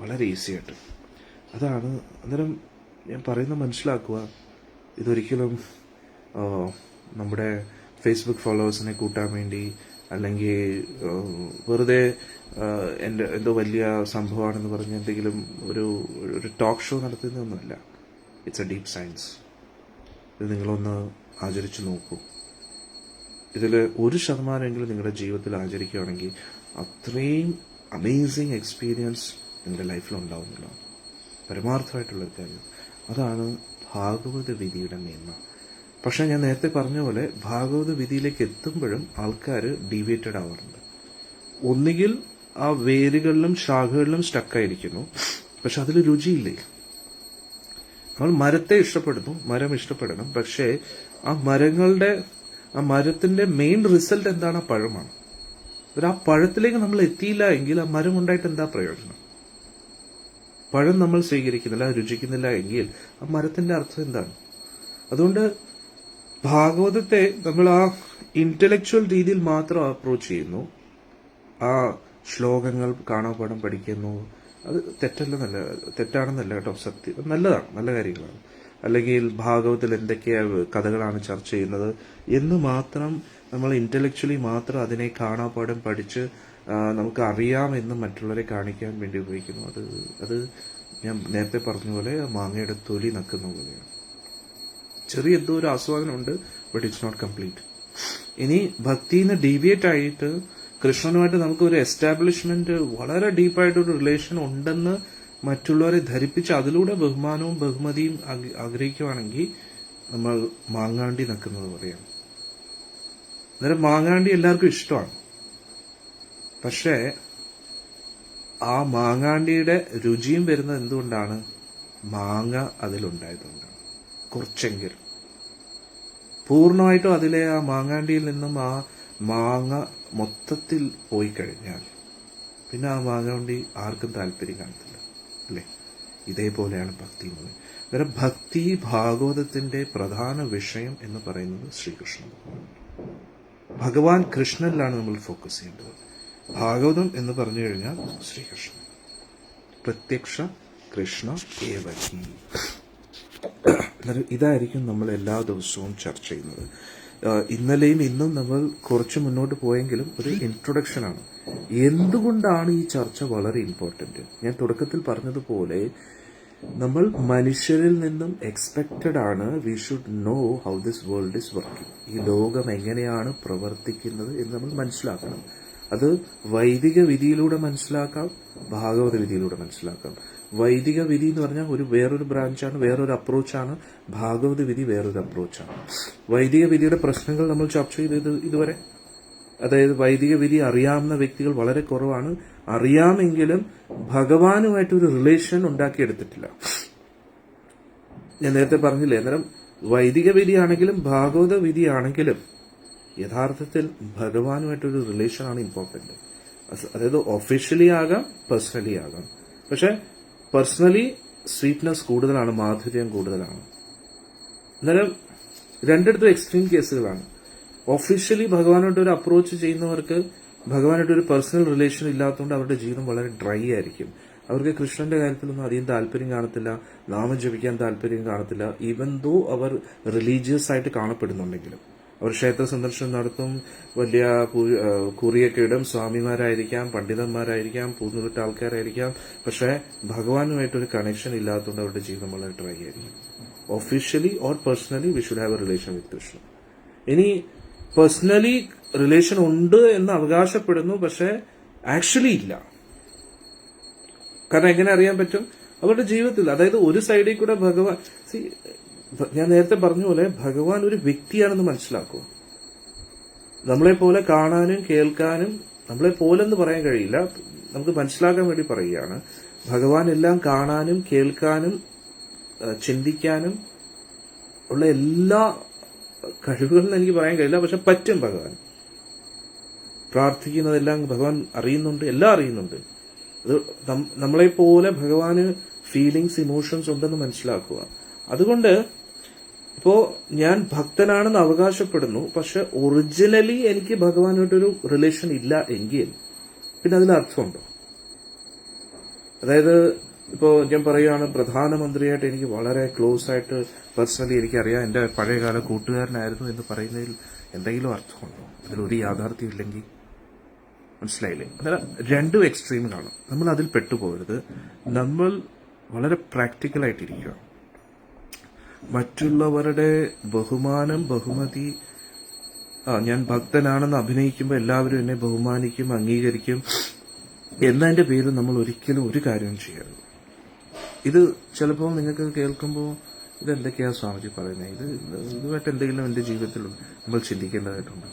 വളരെ ഈസി ആയിട്ട്. അതാണ് അന്നേരം ഞാൻ പറയുന്നത് മനസ്സിലാക്കുക. ഇതൊരിക്കലും നമ്മുടെ ഫേസ്ബുക്ക് ഫോളോവേഴ്സിനെ കൂട്ടാൻ വേണ്ടി, അല്ലെങ്കിൽ വെറുതെ എന്തോ വലിയ സംഭവമാണെന്ന് പറഞ്ഞ് എന്തെങ്കിലും ഒരു ടോക്ക് ഷോ നടത്തുന്നതൊന്നുമല്ല. It's a deep science. ഇത് നിങ്ങളൊന്ന് ആചരിച്ചു നോക്കൂ. ഇതിൽ 1% നിങ്ങളുടെ ജീവിതത്തിൽ ആചരിക്കുകയാണെങ്കിൽ അത്രയും അമേസിങ് എക്സ്പീരിയൻസ് നിങ്ങളുടെ ലൈഫിൽ ഉണ്ടാവുന്നില്ല. പരമാർത്ഥമായിട്ടുള്ളൊരു കാര്യം അതാണ് ഭാഗവത വിധിയുടെ മേന്മ. പക്ഷെ ഞാൻ നേരത്തെ പറഞ്ഞ പോലെ ഭാഗവത വിധിയിലേക്ക് എത്തുമ്പോഴും ആൾക്കാർ ഡീവിയേറ്റഡ് ആവാറുണ്ട്. ഒന്നുകിൽ ആ വേരുകളിലും ശാഖകളിലും സ്റ്റക്കായിരിക്കുന്നു, പക്ഷെ അതിൽ രുചിയില്ലേ. നമ്മൾ മരത്തെ ഇഷ്ടപ്പെടുന്നു, മരം ഇഷ്ടപ്പെടണം, പക്ഷേ ആ മരങ്ങളുടെ ആ മരത്തിന്റെ മെയിൻ റിസൾട്ട് എന്താണ്? ആ പഴമാണ്. ആ പഴത്തിലേക്ക് നമ്മൾ എത്തിയില്ല എങ്കിൽ ആ മരം ഉണ്ടായിട്ട് എന്താ പ്രയോജനം? പഴം നമ്മൾ സ്വീകരിക്കുന്നില്ല, രുചിക്കുന്നില്ല എങ്കിൽ ആ മരത്തിന്റെ അർത്ഥം എന്താണ്? അതുകൊണ്ട് ഭാഗവതത്തെ നമ്മൾ ആ ഇന്റലക്ച്വൽ രീതിയിൽ മാത്രം അപ്രോച്ച് ചെയ്യുന്നു. ആ ശ്ലോകങ്ങൾ കാണാപ്പാഠം പഠിക്കുന്നു. അത് തെറ്റാണെന്നല്ല കേട്ടോ, സത്യം, നല്ലതാണ്, നല്ല കാര്യങ്ങളാണ്. അല്ലെങ്കിൽ ഭാഗവതത്തിൽ എന്തൊക്കെയാ കഥകളാണ് ചർച്ച ചെയ്യുന്നത് എന്ന് മാത്രം നമ്മൾ ഇന്റലക്ച്വലി മാത്രം അതിനെ കാണാപ്പാഠം പഠിച്ച് നമുക്ക് അറിയാമെന്ന് മറ്റുള്ളവരെ കാണിക്കാൻ വേണ്ടി ഉപയോഗിക്കുന്നു. അത് ഞാൻ നേരത്തെ പറഞ്ഞ പോലെ മാങ്ങയുടെ തൊലി നക്കുന്ന പോലെയാണ്. ചെറിയ എന്തോ ഒരു ആസ്വാദനമുണ്ട്, ബട്ട് ഇറ്റ്സ് നോട്ട് കംപ്ലീറ്റ്. ഇനി ഭക്തിന്ന് ഡീവിയേറ്റ് ആയിട്ട് കൃഷ്ണനുമായിട്ട് നമുക്ക് ഒരു എസ്റ്റാബ്ലിഷ്മെന്റ്, വളരെ ഡീപ്പായിട്ടൊരു റിലേഷൻ ഉണ്ടെന്ന് മറ്റുള്ളവരെ ധരിപ്പിച്ച് അതിലൂടെ ബഹുമാനവും ബഹുമതിയും ആഗ്രഹിക്കുവാണെങ്കിൽ നമ്മൾ മാങ്ങാണ്ടി നക്കുന്നത് പറയാണ്. അന്നേരം മാങ്ങാണ്ടി എല്ലാവർക്കും ഇഷ്ടമാണ്. പക്ഷേ ആ മാങ്ങാണ്ടിയുടെ രുചിയും വരുന്നത് എന്തുകൊണ്ടാണ്? മാങ്ങ അതിലുണ്ടായതുകൊണ്ടാണ്. കുറച്ചെങ്കിലും പൂർണ്ണമായിട്ടും അതിലെ ആ മാങ്ങാണ്ടിയിൽ നിന്നും ആ മാങ്ങ മൊത്തത്തിൽ പോയി കഴിഞ്ഞാൽ പിന്നെ ആ മാങ്ങാണ്ടി ആർക്കും താല്പര്യം കാണത്തില്ല, അല്ലേ? ഇതേപോലെയാണ് ഭക്തി എന്ന് പറയുന്നത്. അന്നേരം ഭക്തി ഭാഗവതത്തിന്റെ പ്രധാന വിഷയം എന്ന് പറയുന്നത് ശ്രീകൃഷ്ണൻ. ഭഗവാൻ കൃഷ്ണനിലാണ് നമ്മൾ ഫോക്കസ് ചെയ്യേണ്ടത്. ഭാഗവതം എന്ന് പറഞ്ഞു കഴിഞ്ഞാൽ ശ്രീകൃഷ്ണൻ, പ്രത്യക്ഷ കൃഷ്ണ ഏവഹി. ഇതായിരിക്കും നമ്മൾ എല്ലാ ദിവസവും ചർച്ച ചെയ്യുന്നത്. ഇന്നലെയും ഇന്നും നമ്മൾ കുറച്ച് മുന്നോട്ട് പോയെങ്കിലും ഒരു ഇൻട്രൊഡക്ഷനാണ്. എന്തുകൊണ്ടാണ് ഈ ചർച്ച വളരെ ഇമ്പോർട്ടന്റ്? ഞാൻ തുടക്കത്തിൽ പറഞ്ഞതുപോലെ നമ്മൾ മനുഷ്യരിൽ നിന്നും എക്സ്പെക്റ്റഡ് ആണ് we should know how this world is working. ഈ ലോകം എങ്ങനെയാണ് പ്രവർത്തിക്കുന്നത് എന്ന് നമ്മൾ മനസ്സിലാക്കണം. അത് വൈദിക വിധിയിലൂടെ മനസ്സിലാക്കാം, ഭാഗവത വിധിയിലൂടെ മനസ്സിലാക്കാം. വൈദിക വിധി എന്ന് പറഞ്ഞാൽ വേറൊരു ബ്രാഞ്ചാണ്, വേറൊരു അപ്രോച്ചാണ്. ഭാഗവത വിധി വേറൊരു അപ്രോച്ചാണ്. വൈദിക വിധിയുടെ പ്രശ്നങ്ങൾ നമ്മൾ ചർച്ച ചെയ്തത് ഇതുവരെ. അതായത് വൈദിക വിധി അറിയാവുന്ന വ്യക്തികൾ വളരെ കുറവാണ്. അറിയാമെങ്കിലും ഭഗവാനുമായിട്ടൊരു റിലേഷൻ ഉണ്ടാക്കിയെടുത്തിട്ടില്ല. ഞാൻ നേരത്തെ പറഞ്ഞില്ലേ, അന്നേരം വൈദിക വിധിയാണെങ്കിലും ഭാഗവത വിധിയാണെങ്കിലും യഥാർത്ഥത്തിൽ ഭഗവാനുമായിട്ടൊരു റിലേഷനാണ് ഇമ്പോർട്ടന്റ്. അതായത് ഒഫീഷ്യലി ആകാം, പേഴ്സണലി ആകാം. പക്ഷെ പേഴ്സണലി സ്വീറ്റ്നെസ് കൂടുതലാണ്, മാധുര്യം കൂടുതലാണ്. അന്നേരം രണ്ടിടത്തും എക്സ്ട്രീം കേസുകളാണ്. ഒഫീഷ്യലി ഭഗവാനായിട്ട് ഒരു അപ്രോച്ച് ചെയ്യുന്നവർക്ക് ഭഗവാനായിട്ട് ഒരു പേഴ്സണൽ റിലേഷൻ ഇല്ലാത്തതുകൊണ്ട് അവരുടെ ജീവിതം വളരെ ഡ്രൈ ആയിരിക്കും. അവർക്ക് കൃഷ്ണന്റെ കാര്യത്തിലൊന്നും അധികം താല്പര്യം കാണത്തില്ല, നാമം ജപിക്കാൻ താല്പര്യം കാണത്തില്ല. ഈവൻ ദോ അവർ റിലീജിയസ് ആയിട്ട് കാണപ്പെടുന്നുണ്ടെങ്കിലും അവർ ക്ഷേത്ര സന്ദർശനം നടത്തും, വലിയ കുറിയൊക്കെ ഇടും, സ്വാമിമാരായിരിക്കാം, പണ്ഡിതന്മാരായിരിക്കാം, പൂർണ്ണുവിട്ട ആൾക്കാരായിരിക്കാം. പക്ഷെ ഭഗവാനുമായിട്ടൊരു കണക്ഷൻ ഇല്ലാത്തതുകൊണ്ട് അവരുടെ ജീവിതം വളരെ ഡ്രൈ ആയിരിക്കും. Officially or personally we should have A relation with Krishna. ഇനി പേഴ്സണലി റിലേഷൻ ഉണ്ട് എന്ന് അവകാശപ്പെടുന്നു, പക്ഷെ ആക്ച്വലി ഇല്ല. കാരണം എങ്ങനെ അറിയാൻ പറ്റും? അവരുടെ ജീവിതത്തിൽ. അതായത് ഒരു സൈഡിൽ കൂടെ ഭഗവാൻ, ഞാൻ നേരത്തെ പറഞ്ഞ പോലെ ഭഗവാൻ ഒരു വ്യക്തിയാണെന്ന് മനസ്സിലാക്കുക. നമ്മളെ പോലെ കാണാനും കേൾക്കാനും, നമ്മളെ പോലെന്ന് പറയാൻ കഴിയില്ല, നമുക്ക് മനസ്സിലാക്കാൻ വേണ്ടി പറയുകയാണ്. ഭഗവാൻ എല്ലാം കാണാനും കേൾക്കാനും ചിന്തിക്കാനും ഉള്ള എല്ലാ കഴിവുകളെന്ന് എനിക്ക് പറയാൻ കഴിയില്ല, പക്ഷെ പറ്റും. ഭഗവാൻ പ്രാർത്ഥിക്കുന്നതെല്ലാം ഭഗവാൻ അറിയുന്നുണ്ട്, എല്ലാം അറിയുന്നുണ്ട്. അത് നമ്മളെ പോലെ ഭഗവാന് ഫീലിങ്സ്, ഇമോഷൻസ് ഉണ്ടെന്ന് മനസ്സിലാക്കുക. അതുകൊണ്ട് ഇപ്പോ ഞാൻ ഭക്തനാണെന്ന് അവകാശപ്പെടുന്നു, പക്ഷെ ഒറിജിനലി എനിക്ക് ഭഗവാനായിട്ടൊരു റിലേഷൻ ഇല്ല എങ്കിൽ പിന്നെ അതിൽ അർത്ഥമുണ്ടോ? അതായത് ഇപ്പോ ഞാൻ പറയുകയാണ്, പ്രധാനമന്ത്രിയായിട്ട് എനിക്ക് വളരെ ക്ലോസ് ആയിട്ട് പേഴ്സണലി എനിക്കറിയാം, എന്റെ പഴയകാല കൂട്ടുകാരനായിരുന്നു എന്ന് പറയുന്നതിൽ എന്തെങ്കിലും അർത്ഥമുണ്ടോ? അതിലൊരു യാഥാർത്ഥ്യം ഇല്ലെങ്കിൽ മനസ്സിലായില്ലേ? അന്നേരം രണ്ടും എക്സ്ട്രീമിലാണ്. നമ്മൾ അതിൽ പെട്ടുപോകരുത്. നമ്മൾ വളരെ പ്രാക്ടിക്കലായിട്ടിരിക്കുക. മറ്റുള്ളവരുടെ ബഹുമാനം, ബഹുമതി, ഞാൻ ഭക്തനാണെന്ന് അഭിനയിക്കുമ്പോൾ എല്ലാവരും എന്നെ ബഹുമാനിക്കും, അംഗീകരിക്കും എന്നതിന്റെ പേരിൽ നമ്മൾ ഒരിക്കലും ഒരു കാര്യവും ചെയ്യരുത്. ഇത് ചിലപ്പോൾ നിങ്ങൾക്ക് കേൾക്കുമ്പോൾ ഇതെന്തൊക്കെയാ സ്വാമിജി പറയുന്നത്, ഇതുമായിട്ട് എന്തെങ്കിലും എന്റെ ജീവിതത്തിൽ നമ്മൾ ചിന്തിക്കേണ്ടതായിട്ടുണ്ട്.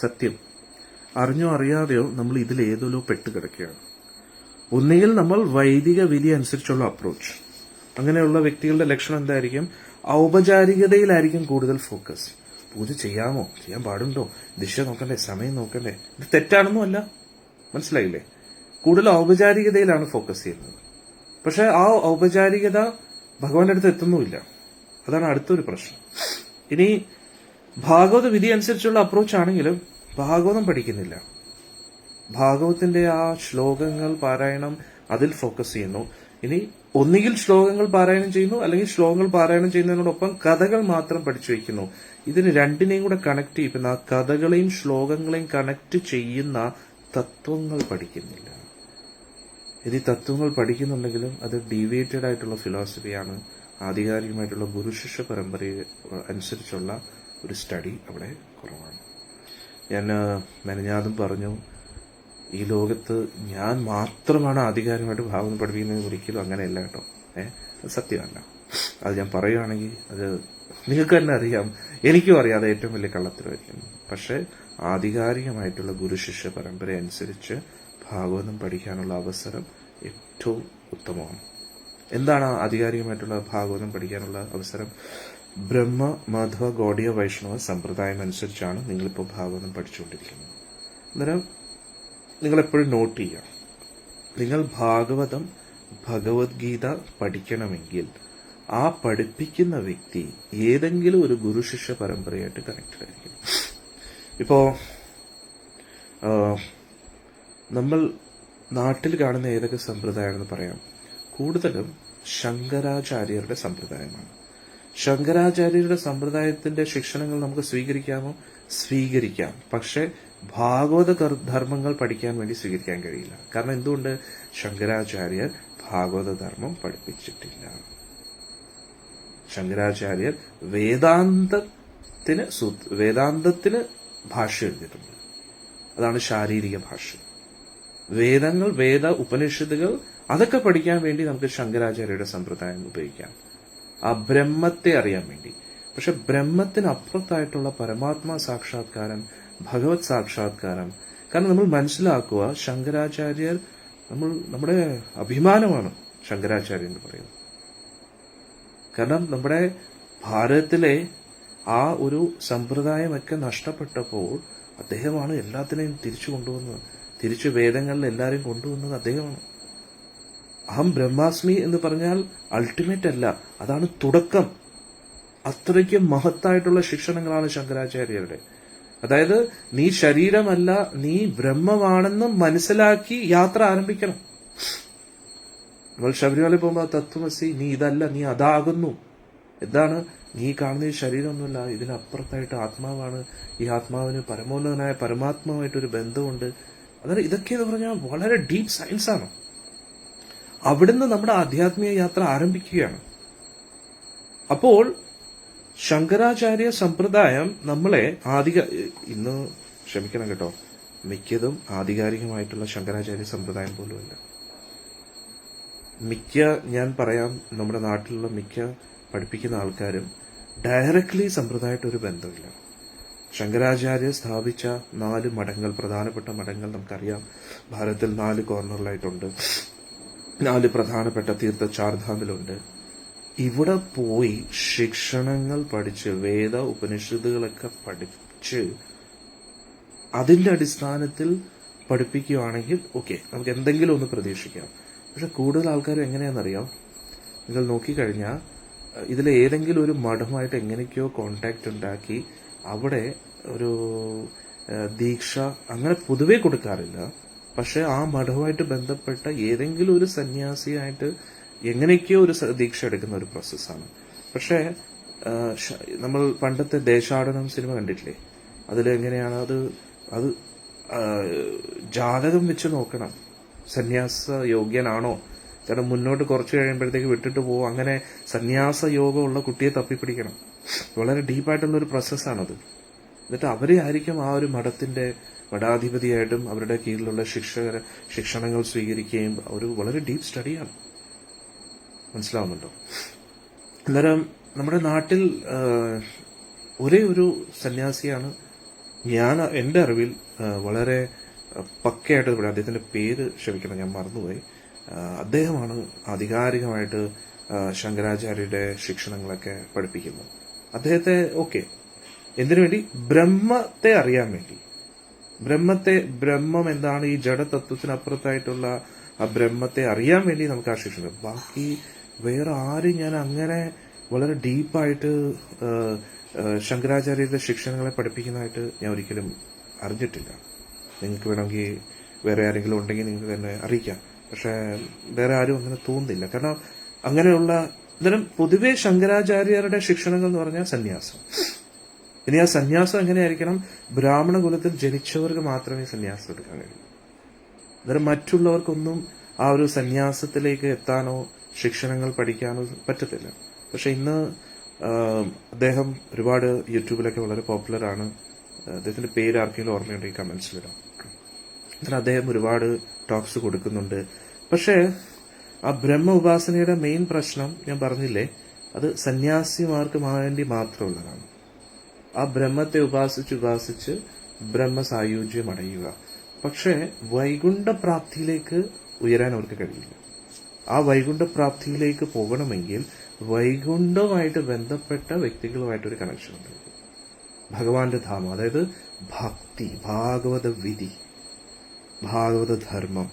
സത്യം, അറിഞ്ഞോ അറിയാതെയോ നമ്മൾ ഇതിൽ ഏതോലോ പെട്ടുകിടക്കുകയാണ്. ഒന്നുകിൽ നമ്മൾ വൈദിക വിധി അനുസരിച്ചുള്ള അപ്രോച്ച്, അങ്ങനെയുള്ള വ്യക്തികളുടെ ലക്ഷണം എന്തായിരിക്കും? ഔപചാരികതയിലായിരിക്കും കൂടുതൽ ഫോക്കസ്. പൂജ ചെയ്യാമോ, ചെയ്യാൻ പാടുണ്ടോ, ദിശ നോക്കണ്ടേ, സമയം നോക്കണ്ടേ? ഇത് തെറ്റാണെന്നും അല്ല, മനസ്സിലായില്ലേ? കൂടുതൽ ഔപചാരികതയിലാണ് ഫോക്കസ് ചെയ്യുന്നത്. പക്ഷെ ആ ഔപചാരികത ഭഗവാന്റെ അടുത്ത് എത്തുന്നുമില്ല. അതാണ് അടുത്തൊരു പ്രശ്നം. ഇനി ഭാഗവത വിധി അനുസരിച്ചുള്ള അപ്രോച്ച് ആണെങ്കിലും ഭാഗവതം പഠിക്കുന്നില്ല. ഭാഗവത്തിന്റെ ആ ശ്ലോകങ്ങൾ പാരായണം, അതിൽ ഫോക്കസ് ചെയ്യുന്നു. ഇനി ഒന്നുകിൽ ശ്ലോകങ്ങൾ പാരായണം ചെയ്യുന്നു, അല്ലെങ്കിൽ ശ്ലോകങ്ങൾ പാരായണം ചെയ്യുന്നതിനോടൊപ്പം കഥകൾ മാത്രം പഠിച്ചു വയ്ക്കുന്നു. ഇതിന് രണ്ടിനെയും കൂടെ കണക്ട് ചെയ്യുന്ന ആ കഥകളെയും ശ്ലോകങ്ങളെയും കണക്ട് ചെയ്യുന്ന തത്വങ്ങൾ പഠിക്കുന്നില്ല. ഇത് തത്വങ്ങൾ പഠിക്കുന്നുണ്ടെങ്കിലും അത് ഡീവിയേറ്റഡ് ആയിട്ടുള്ള ഫിലോസഫിയാണ്. ആധികാരികമായിട്ടുള്ള ഗുരുശിഷ്യ പരമ്പരയെ അനുസരിച്ചുള്ള ഒരു സ്റ്റഡി അവിടെ കുറവാണ്. ഞാൻ മെനഞ്ഞാതും പറഞ്ഞു, ഈ ലോകത്ത് ഞാൻ മാത്രമാണ് ആധികാരികമായിട്ട് ഭാഗവതം പഠിപ്പിക്കുന്നത്. ഒരിക്കലും അങ്ങനെയല്ല കേട്ടോ. അത് സത്യമല്ല. അത് ഞാൻ പറയുകയാണെങ്കിൽ അത് നിങ്ങൾക്ക് തന്നെ അറിയാം, എനിക്കും അറിയാം, അത് ഏറ്റവും വലിയ കള്ളത്തരമായിരിക്കും. പക്ഷെ ആധികാരികമായിട്ടുള്ള ഗുരുശിഷ്യ പരമ്പര അനുസരിച്ച് ഭാഗവതം പഠിക്കാനുള്ള അവസരം ഏറ്റവും ഉത്തമമാണ്. എന്താണ് ആധികാരികമായിട്ടുള്ള ഭാഗവതം പഠിക്കാനുള്ള അവസരം? ബ്രഹ്മ, മാധവ, ഗൗഡിയ, വൈഷ്ണവ സമ്പ്രദായം അനുസരിച്ചാണ് നിങ്ങളിപ്പോൾ ഭാഗവതം പഠിച്ചുകൊണ്ടിരിക്കുന്നത്. അന്നേരം നിങ്ങളെപ്പോഴും നോട്ട് ചെയ്യാം, നിങ്ങൾ ഭാഗവതം, ഭഗവത്ഗീത പഠിക്കണമെങ്കിൽ ആ പഠിപ്പിക്കുന്ന വ്യക്തി ഏതെങ്കിലും ഒരു ഗുരുശിഷ്യ പരമ്പരയായിട്ട് കണക്റ്റഡ് ആയിരിക്കും. ഇപ്പോ നമ്മൾ നാട്ടിൽ കാണുന്ന ഏതൊക്കെ സമ്പ്രദായമെന്ന് പറയാം. കൂടുതലും ശങ്കരാചാര്യരുടെ സമ്പ്രദായമാണ്. ശങ്കരാചാര്യരുടെ സമ്പ്രദായത്തിന്റെ ശിക്ഷണങ്ങൾ നമുക്ക് സ്വീകരിക്കാമോ? സ്വീകരിക്കാം. പക്ഷെ ഭാഗവത ധർമ്മങ്ങൾ പഠിക്കാൻ വേണ്ടി സ്വീകരിക്കാൻ കഴിയില്ല. കാരണം എന്തുകൊണ്ട്? ശങ്കരാചാര്യർ ഭാഗവത ധർമ്മം പഠിപ്പിച്ചിട്ടില്ല. ശങ്കരാചാര്യർ വേദാന്തത്തിന് ഭാഷ എഴുതിയിട്ടുണ്ട്. അതാണ് ശാരീരിക ഭാഷ. വേദങ്ങൾ, ഉപനിഷത്തുകൾ, അതൊക്കെ പഠിക്കാൻ വേണ്ടി നമുക്ക് ശങ്കരാചാര്യരുടെ സമ്പ്രദായം ഉപയോഗിക്കാം, ആ ബ്രഹ്മത്തെ അറിയാൻ വേണ്ടി. പക്ഷെ ബ്രഹ്മത്തിന് അപ്പുറത്തായിട്ടുള്ള പരമാത്മാ സാക്ഷാത്കാരം, ഭഗവത് സാക്ഷാത്കാരം. കാരണം നമ്മൾ മനസ്സിലാക്കുക, ശങ്കരാചാര്യർ നമ്മുടെ അഭിമാനമാണ് ശങ്കരാചാര്യർ എന്ന് പറയുന്നത്. കാരണം നമ്മുടെ ഭാരതത്തിലെ ആ ഒരു സമ്പ്രദായമൊക്കെ നഷ്ടപ്പെട്ടപ്പോൾ അദ്ദേഹമാണ് എല്ലാത്തിനെയും തിരിച്ചു കൊണ്ടുവന്നത്. തിരിച്ചു വേദങ്ങളിൽ എല്ലാവരെയും കൊണ്ടുവന്നത് അദ്ദേഹമാണ്. അഹം ബ്രഹ്മാസ്മി എന്ന് പറഞ്ഞാൽ അൾട്ടിമേറ്റ് അല്ല, അതാണ് തുടക്കം. അത്രയ്ക്ക് മഹത്തായിട്ടുള്ള ശിക്ഷണങ്ങളാണ് ശങ്കരാചാര്യരുടെ. അതായത് നീ ശരീരമല്ല, നീ ബ്രഹ്മമാണെന്ന് മനസ്സിലാക്കി യാത്ര ആരംഭിക്കണം. നമ്മൾ ശബരിമല പോകുമ്പോൾ തത്വമസി, നീ ഇതല്ല, നീ അതാകുന്നു. എന്താണ്? നീ കാണുന്ന ഈ ശരീരമൊന്നുമല്ല, ഇതിനപ്പുറത്തായിട്ട് ആത്മാവാണ്. ഈ ആത്മാവിന് പരമോന്നതനായ പരമാത്മാവായിട്ടൊരു ബന്ധമുണ്ട്. അതായത് ഇതൊക്കെ എന്ന് പറഞ്ഞാൽ വളരെ ഡീപ്പ് സയൻസ് ആണ്. അവിടുന്ന് നമ്മുടെ ആധ്യാത്മിക യാത്ര ആരംഭിക്കുകയാണ്. അപ്പോൾ ശങ്കരാചാര്യ സമ്പ്രദായം നമ്മളെ ഇന്ന് ക്ഷമിക്കണം കേട്ടോ, മിക്കതും ആധികാരികമായിട്ടുള്ള ശങ്കരാചാര്യ സമ്പ്രദായം പോലുമല്ല. ഞാൻ പറയാം, നമ്മുടെ നാട്ടിലുള്ള മിക്ക പഠിപ്പിക്കുന്ന ആൾക്കാരും ഡയറക്ട്ലി സമ്പ്രദായമായിട്ടൊരു ബന്ധമില്ല. ശങ്കരാചാര്യ സ്ഥാപിച്ച 4 മഠങ്ങൾ, പ്രധാനപ്പെട്ട മഠങ്ങൾ നമുക്കറിയാം. ഭാരതത്തിൽ 4 കോർണറിലായിട്ടുണ്ട്. 4 പ്രധാനപ്പെട്ട തീർത്ഥ ചാർധാമിലുണ്ട്. ഇവിടെ പോയി ശിക്ഷണങ്ങൾ പഠിച്ച്, ഉപനിഷത്തുകളൊക്കെ പഠിച്ച് അതിന്റെ അടിസ്ഥാനത്തിൽ പഠിപ്പിക്കുകയാണെങ്കിൽ ഓക്കെ, നമുക്ക് എന്തെങ്കിലും ഒന്ന് പ്രതീക്ഷിക്കാം. പക്ഷെ കൂടുതൽ ആൾക്കാർ എങ്ങനെയാണെന്നറിയാം, നിങ്ങൾ നോക്കിക്കഴിഞ്ഞാൽ ഇതിൽ ഏതെങ്കിലും ഒരു മഠമായിട്ട് എങ്ങനെയൊക്കെയോ കോണ്ടാക്ട് ഉണ്ടാക്കി അവിടെ ഒരു ദീക്ഷ അങ്ങനെ പൊതുവെ കൊടുക്കാറില്ല. പക്ഷെ ആ മഠവുമായിട്ട് ബന്ധപ്പെട്ട ഏതെങ്കിലും ഒരു സന്യാസിയായിട്ട് എങ്ങനെയൊക്കെയോ ഒരു ദീക്ഷ എടുക്കുന്ന ഒരു പ്രോസസ്സാണ്. പക്ഷെ നമ്മൾ പണ്ടത്തെ ദേശാടനം സിനിമ കണ്ടിട്ടില്ലേ? അതിലെങ്ങനെയാണ് അത് ജാതകം വെച്ച് നോക്കണം, സന്യാസ യോഗ്യനാണോ. കാരണം മുന്നോട്ട് കുറച്ച് കഴിയുമ്പോഴത്തേക്ക് വിട്ടിട്ട് പോകും. അങ്ങനെ സന്യാസ യോഗമുള്ള കുട്ടിയെ തപ്പിപ്പിടിക്കണം. വളരെ ഡീപ്പായിട്ടുള്ള ഒരു പ്രോസസ്സാണത്. എന്നിട്ട് അവരെ ആയിരിക്കും ആ ഒരു മഠത്തിന്റെ മഠാധിപതിയായിട്ടും അവരുടെ കീഴിലുള്ള ശിക്ഷണങ്ങൾ സ്വീകരിക്കുകയും ഒരു വളരെ ഡീപ്പ് സ്റ്റഡിയാണ്. മനസ്സിലാവുന്നുണ്ടോ? അന്നേരം നമ്മുടെ നാട്ടിൽ ഒരേ ഒരു സന്യാസിയാണ് എന്റെ അറിവിൽ വളരെ പക്കയായിട്ട് ഇവിടെ, അദ്ദേഹത്തിന്റെ പേര് ക്ഷമിക്കണം, ഞാൻ മറന്നുപോയി. അദ്ദേഹമാണ് ആധികാരികമായിട്ട് ശങ്കരാചാര്യരുടെ ശിക്ഷണങ്ങളൊക്കെ പഠിപ്പിക്കുന്നത്. അദ്ദേഹത്തെ എന്തിനു വേണ്ടി? ബ്രഹ്മത്തെ അറിയാൻ വേണ്ടി. ബ്രഹ്മം എന്താണ്, ഈ ജഡതത്വത്തിനപ്പുറത്തായിട്ടുള്ള ആ ബ്രഹ്മത്തെ അറിയാൻ വേണ്ടി നമുക്ക് ആ ശിക്ഷ. ബാക്കി വേറെ ആരും ഞാൻ അങ്ങനെ വളരെ ഡീപ്പായിട്ട് ശങ്കരാചാര്യരുടെ ശിക്ഷണങ്ങളെ പഠിപ്പിക്കുന്നതായിട്ട് ഞാൻ ഒരിക്കലും അറിഞ്ഞിട്ടില്ല. നിങ്ങൾക്ക് വേണമെങ്കിൽ വേറെ ആരെങ്കിലും ഉണ്ടെങ്കിൽ നിങ്ങൾക്ക് തന്നെ അറിയിക്കാം. പക്ഷെ വേറെ ആരും അങ്ങനെ തോന്നുന്നില്ല. കാരണം അങ്ങനെയുള്ള അന്നേരം പൊതുവെ ശങ്കരാചാര്യരുടെ ശിക്ഷണങ്ങൾ എന്ന് പറഞ്ഞാൽ സന്യാസം. ഇനി ആ സന്യാസം എങ്ങനെയായിരിക്കണം? ബ്രാഹ്മണ കുലത്തിൽ ജനിച്ചവർക്ക് മാത്രമേ സന്യാസം എടുക്കാൻ കഴിയൂ. അന്നേരം മറ്റുള്ളവർക്കൊന്നും ആ ഒരു സന്യാസത്തിലേക്ക് എത്താനോ ശിക്ഷണങ്ങൾ പഠിക്കാനോ പറ്റത്തില്ല. പക്ഷെ ഇന്ന് അദ്ദേഹം ഒരുപാട് യൂട്യൂബിലൊക്കെ വളരെ പോപ്പുലർ ആണ്. അദ്ദേഹത്തിന്റെ പേര് ആർക്കെങ്കിലും ഓർമ്മയുണ്ടെങ്കിൽ കമന്റ്സിലിടാം. എന്നാൽ അദ്ദേഹം ഒരുപാട് ടോക്സ് കൊടുക്കുന്നുണ്ട്. പക്ഷേ ആ ബ്രഹ്മ ഉപാസനയുടെ മെയിൻ പ്രശ്നം ഞാൻ പറഞ്ഞില്ലേ, അത് സന്യാസിമാർക്ക് വേണ്ടി മാത്രമുള്ളതാണ്. ആ ബ്രഹ്മത്തെ ഉപാസിച്ച് ബ്രഹ്മസായുജ്യം അടയുക. പക്ഷേ വൈകുണ്ഠപ്രാപ്തിയിലേക്ക് ഉയരാൻ അവർക്ക് കഴിയില്ല. ആ വൈകുണ്ഠപ്രാപ്തിയിലേക്ക് പോകണമെങ്കിൽ വൈകുണ്ഠവുമായിട്ട് ബന്ധപ്പെട്ട വ്യക്തികളുമായിട്ടൊരു കണക്ഷൻ ഉണ്ട്. ഭഗവാന്റെ ധാമം, അതായത് ഭക്തി, ഭാഗവത വിധി, ഭാഗവത ധർമ്മം.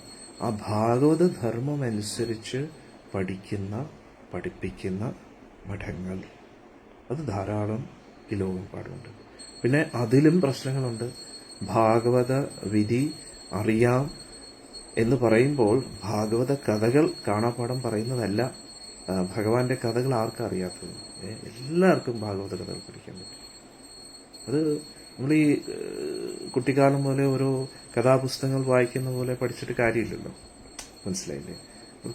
ആ ഭാഗവത ധർമ്മം അനുസരിച്ച് പഠിപ്പിക്കുന്ന മഠങ്ങൾ അത് ധാരാളം ഈ ലോകപ്പാടുണ്ട്. പിന്നെ അതിലും പ്രശ്നങ്ങളുണ്ട്. ഭാഗവത വിധി അറിയാം എന്ന് പറയുമ്പോൾ ഭാഗവത കഥകൾ കാണാപ്പാടം പറയുന്നതല്ല. ഭഗവാന്റെ കഥകൾ ആർക്കും അറിയാത്തത്? എല്ലാവർക്കും ഭാഗവത കഥകൾ പഠിക്കാൻ പറ്റും. അത് നമ്മൾ ഈ കുട്ടിക്കാലം പോലെ ഓരോ കഥാപുസ്തകങ്ങൾ വായിക്കുന്ന പോലെ പഠിച്ചിട്ട് കാര്യമില്ലല്ലോ. മനസ്സിലായില്ലേ?